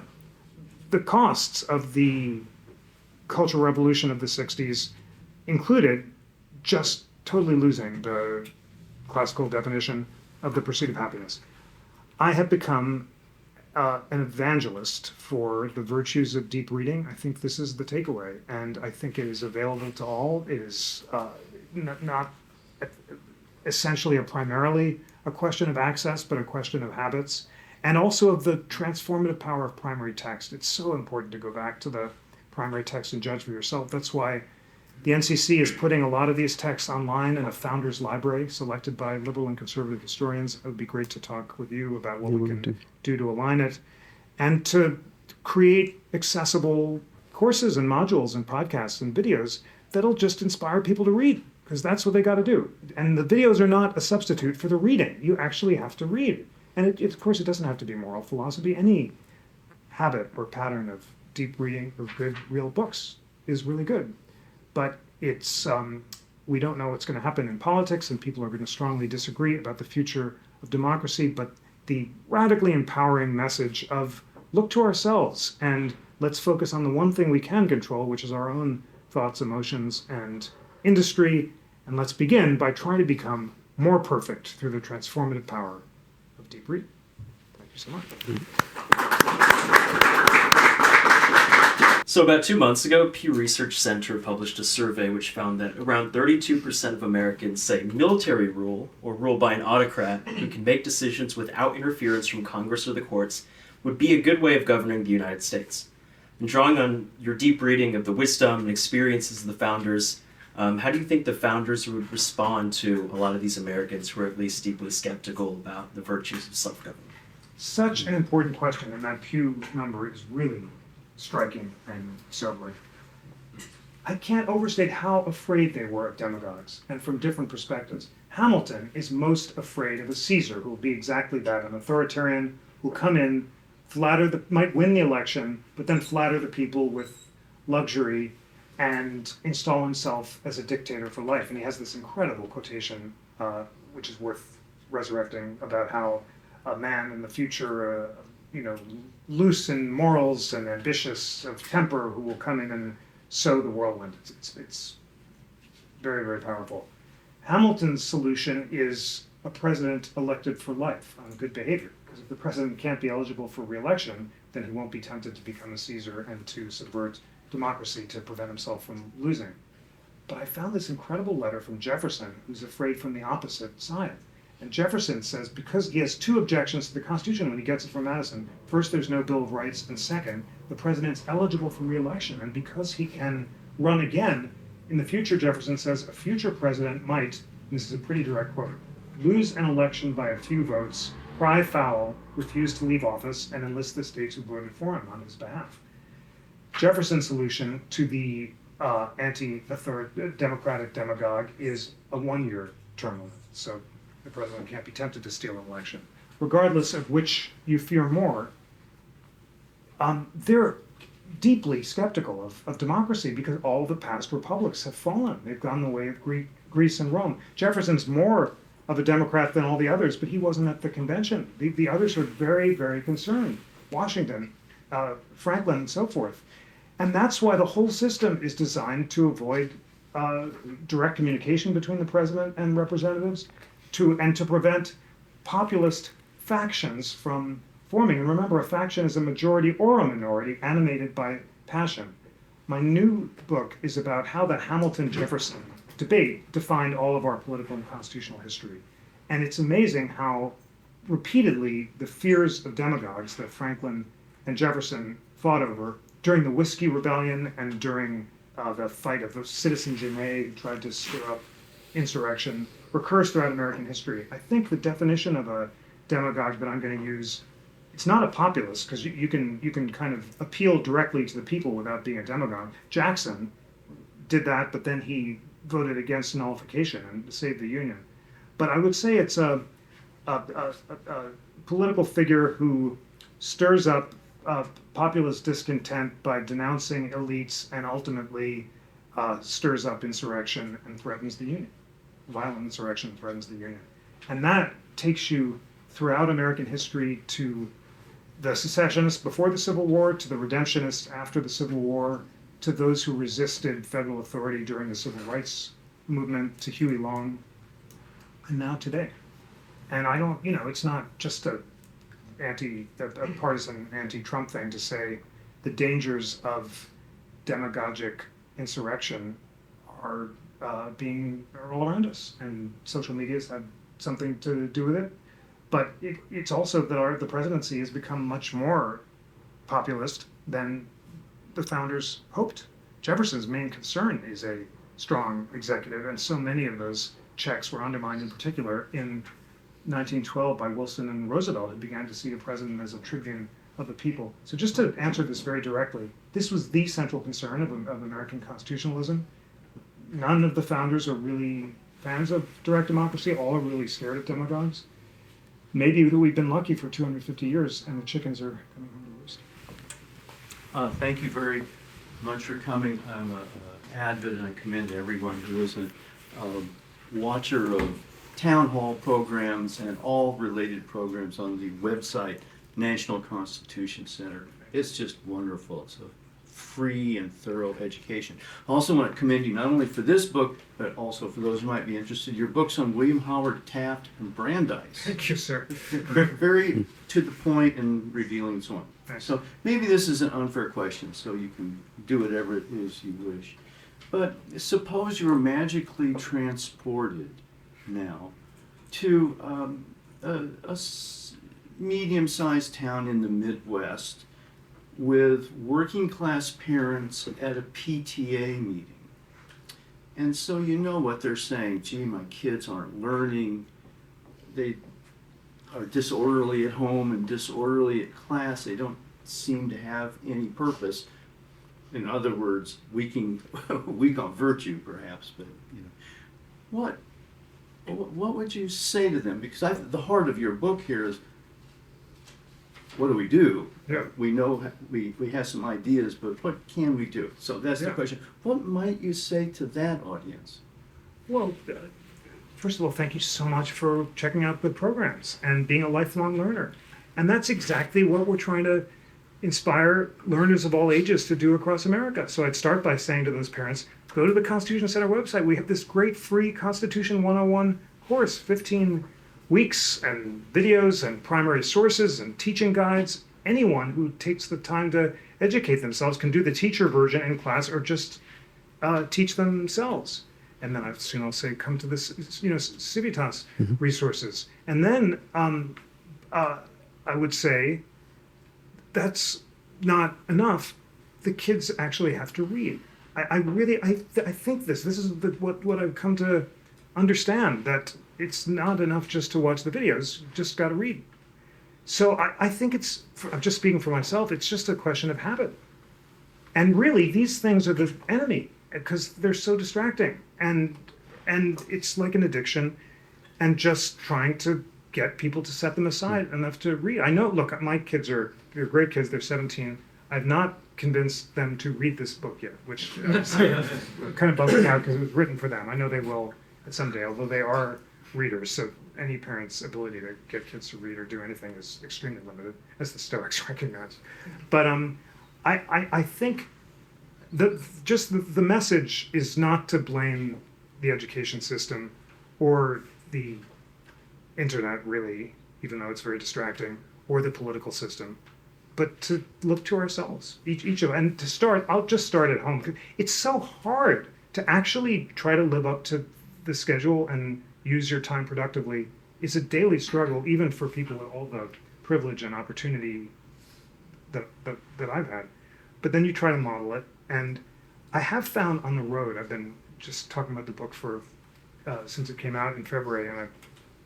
costs of the Cultural Revolution of the 60s included just totally losing the classical definition of the pursuit of happiness. I have become an evangelist for the virtues of deep reading. I think this is the takeaway, and I think it is available to all. It is not essentially or primarily a question of access, but a question of habits, and also of the transformative power of primary text. It's so important to go back to the primary text and judge for yourself. That's why the NCC is putting a lot of these texts online in a founder's library selected by liberal and conservative historians. It would be great to talk with you about what we can do to align it and to create accessible courses and modules and podcasts and videos that'll just inspire people to read, because that's what they got to do. And the videos are not a substitute for the reading. You actually have to read. And of course, it doesn't have to be moral philosophy. Any habit or pattern of deep reading of good, real books is really good. But it's we don't know what's going to happen in politics, and people are going to strongly disagree about the future of democracy. But the radically empowering message of look to ourselves and let's focus on the one thing we can control, which is our own thoughts, emotions, and industry. And let's begin by trying to become more perfect through the transformative power of deep reading. Thank you so much. So about 2 months ago, Pew Research Center published a survey which found that around 32% of Americans say military rule, or rule by an autocrat who can make decisions without interference from Congress or the courts, would be a good way of governing the United States. And drawing on your deep reading of the wisdom and experiences of the founders, how do you think the founders would respond to a lot of these Americans who are at least deeply skeptical about the virtues of self-government? Such an important question, and that Pew number is really striking and sobering. I can't overstate how afraid they were of demagogues, and from different perspectives. Hamilton is most afraid of a Caesar who will be exactly that, an authoritarian who will come in, might win the election, but then flatter the people with luxury and install himself as a dictator for life. And he has this incredible quotation, which is worth resurrecting, about how a man in the future, loose in morals and ambitious of temper, who will come in and sow the whirlwind. It's very, very powerful. Hamilton's solution is a president elected for life on good behavior, because if the president can't be eligible for re-election, then he won't be tempted to become a Caesar and to subvert democracy to prevent himself from losing. But I found this incredible letter from Jefferson, who's afraid from the opposite side. And Jefferson says because he has two objections to the Constitution when he gets it from Madison. First, there's no Bill of Rights, and second, the president's eligible for re-election. And because he can run again, in the future, Jefferson says, a future president might, and this is a pretty direct quote, lose an election by a few votes, cry foul, refuse to leave office, and enlist the states who voted for him on his behalf. Jefferson's solution to the anti-democratic demagogue is a one-year term limit. So the president can't be tempted to steal an election. Regardless of which you fear more, they're deeply skeptical of democracy because all the past republics have fallen. They've gone the way of Greece and Rome. Jefferson's more of a Democrat than all the others, but he wasn't at the convention. The others were very, very concerned. Washington, Franklin, and so forth. And that's why the whole system is designed to avoid direct communication between the president and representatives, and to prevent populist factions from forming. And remember, a faction is a majority or a minority animated by passion. My new book is about how the Hamilton-Jefferson debate defined all of our political and constitutional history. And it's amazing how repeatedly the fears of demagogues that Franklin and Jefferson fought over during the Whiskey Rebellion and during the fight of the Citizen Genet who tried to stir up insurrection recurs throughout American history. I think the definition of a demagogue that I'm going to use, it's not a populist because you can kind of appeal directly to the people without being a demagogue. Jackson did that, but then he voted against nullification and saved the Union. But I would say it's a political figure who stirs up populist discontent by denouncing elites and ultimately stirs up insurrection and threatens the Union. Violent insurrection threatens the Union. And that takes you throughout American history to the secessionists before the Civil War, to the redemptionists after the Civil War, to those who resisted federal authority during the Civil Rights Movement, to Huey Long, and now today. And I don't, it's not just a partisan anti-Trump thing to say the dangers of demagogic insurrection are all around us, and social media has had something to do with it. But it's also that the presidency has become much more populist than the founders hoped. Jefferson's main concern is a strong executive, and so many of those checks were undermined, in particular in 1912 by Wilson and Roosevelt, who began to see the president as a tribune of the people. So just to answer this very directly, this was the central concern of American constitutionalism. None of the founders are really fans of direct democracy. All are really scared of demagogues. Maybe we've been lucky for 250 years and the chickens are coming home to roost. Thank you very much for coming. I'm an advocate, and I commend everyone who is a watcher of town hall programs and all related programs on the website National Constitution Center. It's just wonderful. It's a free and thorough education. I also want to commend you not only for this book, but also for those who might be interested. Your books on William Howard Taft and Brandeis. Thank you, sir. Very to the point and revealing and so on. Thanks. So maybe this is an unfair question, so you can do whatever it is you wish. But suppose you were magically transported now to medium-sized town in the Midwest with working class parents at a PTA meeting. And so you know what they're saying. Gee, my kids aren't learning. They are disorderly at home and disorderly at class. They don't seem to have any purpose. In other words, weak on virtue, perhaps. But what would you say to them? Because the heart of your book here is, what do we do? Yeah. We know we have some ideas, but what can we do? So that's the question. What might you say to that audience? Well, first of all, thank you so much for checking out the programs and being a lifelong learner. And that's exactly what we're trying to inspire learners of all ages to do across America. So I'd start by saying to those parents, go to the Constitution Center website. We have this great free Constitution 101 course, 15 weeks and videos and primary sources and teaching guides. Anyone who takes the time to educate themselves can do the teacher version in class or just teach themselves. And then I've seen, I'll say, come to this, Civitas resources. And then I would say that's not enough. The kids actually have to read. I think this is what I've come to understand, that it's not enough just to watch the videos, you just got to read. So I think I'm just speaking for myself, it's just a question of habit. And really, these things are the enemy because they're so distracting. And it's like an addiction, and just trying to get people to set them aside enough to read. I know, look, my kids they're great kids, they're 17. I've not convinced them to read this book yet, which kind of bums me out because it was written for them. I know they will someday, although they are readers, so any parent's ability to get kids to read or do anything is extremely limited, as the Stoics recognize. But I think the message is not to blame the education system or the internet, really, even though it's very distracting, or the political system, but to look to ourselves, each of us, and to start. I'll just start at home. It's so hard to actually try to live up to the schedule and use your time productively. It's a daily struggle, even for people with all the privilege and opportunity that I've had. But then you try to model it, and I have found on the road, I've been just talking about the book since it came out in February, and I'm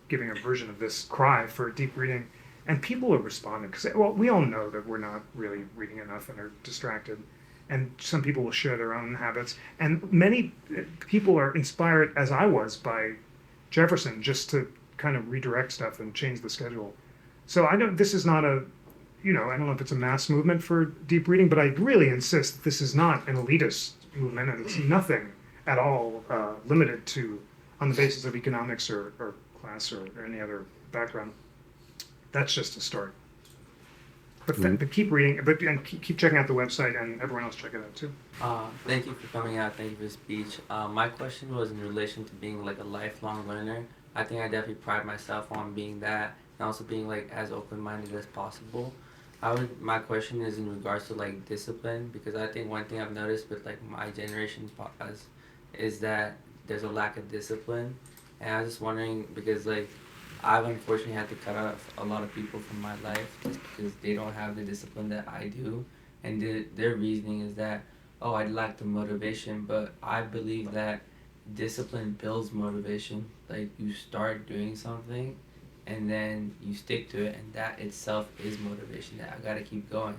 giving a version of this cry for deep reading, and people are responding because, well, we all know that we're not really reading enough and are distracted, and some people will share their own habits, and many people are inspired, as I was, by Jefferson, just to kind of redirect stuff and change the schedule. So this is not I don't know if it's a mass movement for deep reading, but I really insist that this is not an elitist movement, and it's nothing at all limited to on the basis of economics or class or any other background. That's just a start. But keep reading, and keep checking out the website, and everyone else check it out too. Thank you for coming out. Thank you for the speech. My question was in relation to being like a lifelong learner. I think I definitely pride myself on being that, and also being like as open-minded as possible. My question is in regards to like discipline, because I think one thing I've noticed with like my generation is that there's a lack of discipline, and I was just wondering because like I've unfortunately had to cut off a lot of people from my life just because they don't have the discipline that I do, and their reasoning is that, oh, I lack the motivation, but I believe that discipline builds motivation. Like you start doing something and then you stick to it, and that itself is motivation, that I gotta keep going.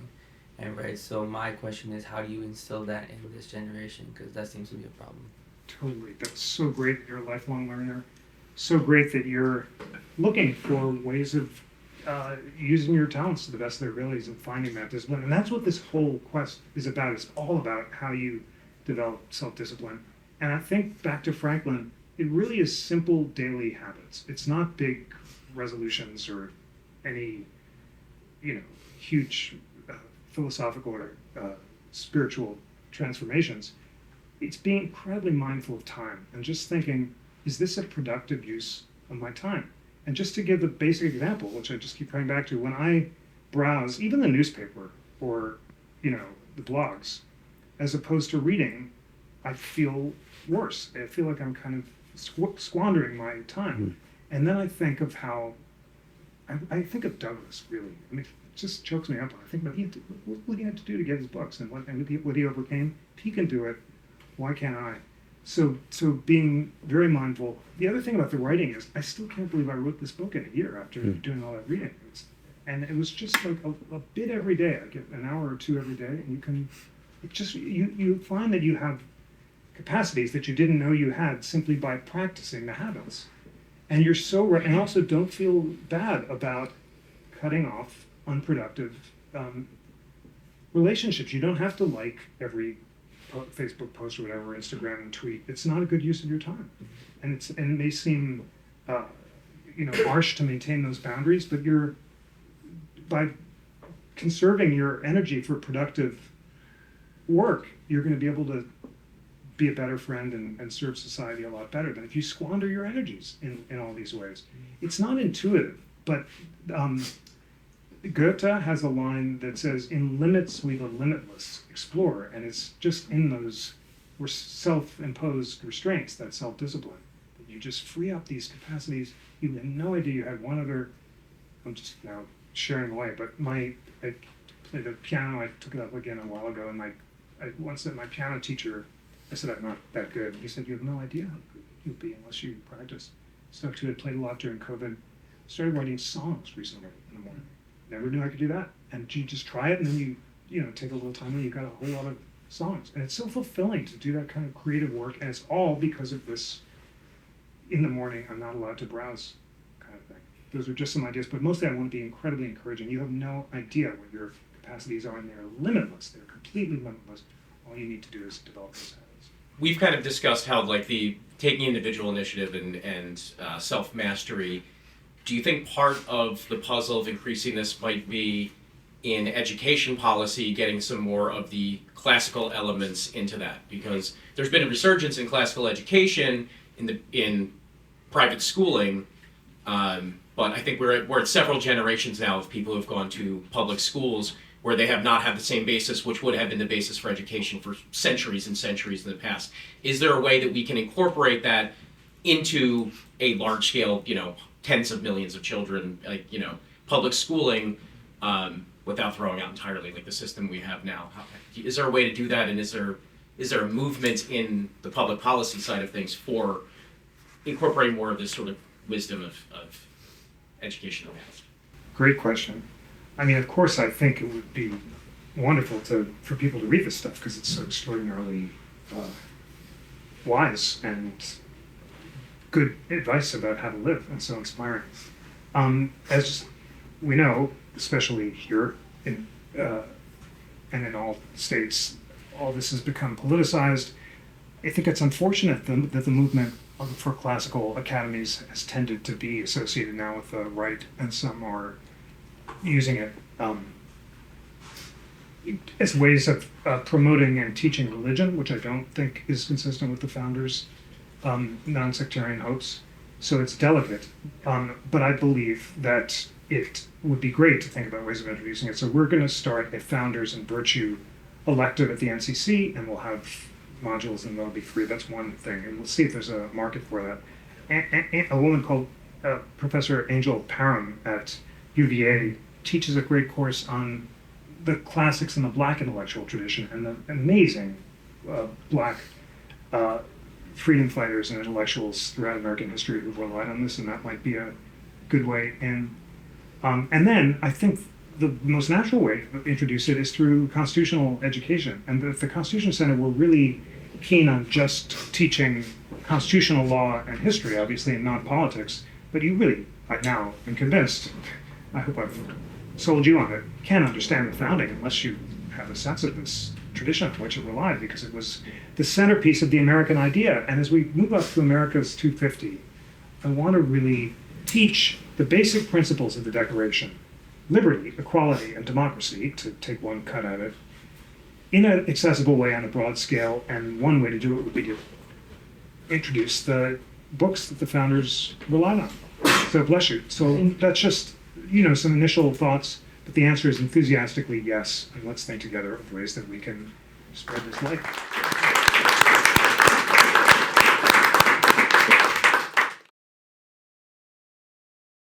And right, so my question is, how do you instill that in this generation? Because that seems to be a problem. Totally. That's so great that you're a lifelong learner. So great that you're looking for ways of using your talents to the best of their abilities and finding that discipline. And that's what this whole quest is about. It's all about how you develop self-discipline. And I think back to Franklin, it really is simple daily habits. It's not big resolutions or any, huge philosophical or spiritual transformations. It's being incredibly mindful of time and just thinking, is this a productive use of my time? And just to give the basic example, which I just keep coming back to, when I browse even the newspaper or, the blogs, as opposed to reading, I feel worse. I feel like I'm kind of squandering my time. And then I think of how, I think of Douglas, really. I mean, it just chokes me up. I think about what he had to do to get his books and what he overcame. If he can do it, why can't I? So being very mindful. The other thing about the writing is I still can't believe I wrote this book in a year after doing all that reading. And it was just like a bit every day. I get an hour or two every day, and you find that you have capacities that you didn't know you had simply by practicing the habits. And you're so right, and also don't feel bad about cutting off unproductive relationships. You don't have to like every Facebook post or whatever, Instagram and tweet. It's not a good use of your time, and it may seem harsh to maintain those boundaries, but by conserving your energy for productive work, you're going to be able to be a better friend and serve society a lot better than if you squander your energies in all these ways. It's not intuitive, but Goethe has a line that says, "In limits we the limitless explore," and it's just in those were self-imposed restraints, that self-discipline. You just free up these capacities. You had no idea you had one other. I'm just now sharing away, but I played the piano. I took it up again a while ago, and I once said my piano teacher, I said I'm not that good. He said you have no idea how good you'll be unless you practice. So too, I played a lot during COVID. Started writing songs recently in the morning. Never knew I could do that. And you just try it, and then you take a little time, and you got a whole lot of songs. And it's so fulfilling to do that kind of creative work, and it's all because of this. In the morning, I'm not allowed to browse kind of thing. Those are just some ideas, but mostly I want to be incredibly encouraging. You have no idea what your capacities are, and they're limitless. They're completely limitless. All you need to do is develop those habits. We've kind of discussed how like the taking individual initiative and self-mastery. Do you think part of the puzzle of increasing this might be in education policy, getting some more of the classical elements into that? Because there's been a resurgence in classical education in private schooling, but I think we're at several generations now of people who have gone to public schools where they have not had the same basis, which would have been the basis for education for centuries and centuries in the past. Is there a way that we can incorporate that into a large scale, tens of millions of children, public schooling, without throwing out entirely like the system we have now? Is there a way to do that, and is there a movement in the public policy side of things for incorporating more of this sort of wisdom of education? Great question. I mean, of course, I think it would be wonderful for people to read this stuff because it's so extraordinarily wise and good advice about how to live, and so inspiring. As we know, especially here and in all states, all this has become politicized. I think it's unfortunate that the movement for classical academies has tended to be associated now with the right, and some are using it as ways of promoting and teaching religion, which I don't think is consistent with the founders' non-sectarian hopes. So it's delicate, but I believe that it would be great to think about ways of introducing it. So we're going to start a Founders in Virtue elective at the NCC, and we'll have modules, and they'll be free. That's one thing, and we'll see if there's a market for that. And a woman called Professor Angel Parham at UVA teaches a great course on the classics in the Black intellectual tradition and the amazing Black freedom fighters and intellectuals throughout American history who've relied on this, and that might be a good way in. And then I think the most natural way to introduce it is through constitutional education. And at the Constitution Center, we're really keen on just teaching constitutional law and history, obviously, and not politics. But you really, right now, I'm convinced, I hope I've sold you on it, can't understand the founding unless you have a sense of this tradition on which it relied, because it was the centerpiece of the American idea. And as we move up to America's 250, I want to really teach the basic principles of the Declaration: liberty, equality, and democracy, to take one cut at it, in an accessible way on a broad scale. And one way to do it would be to introduce the books that the founders relied on. So bless you. So that's just, some initial thoughts, but the answer is enthusiastically yes, and let's think together of ways that we can spread this light.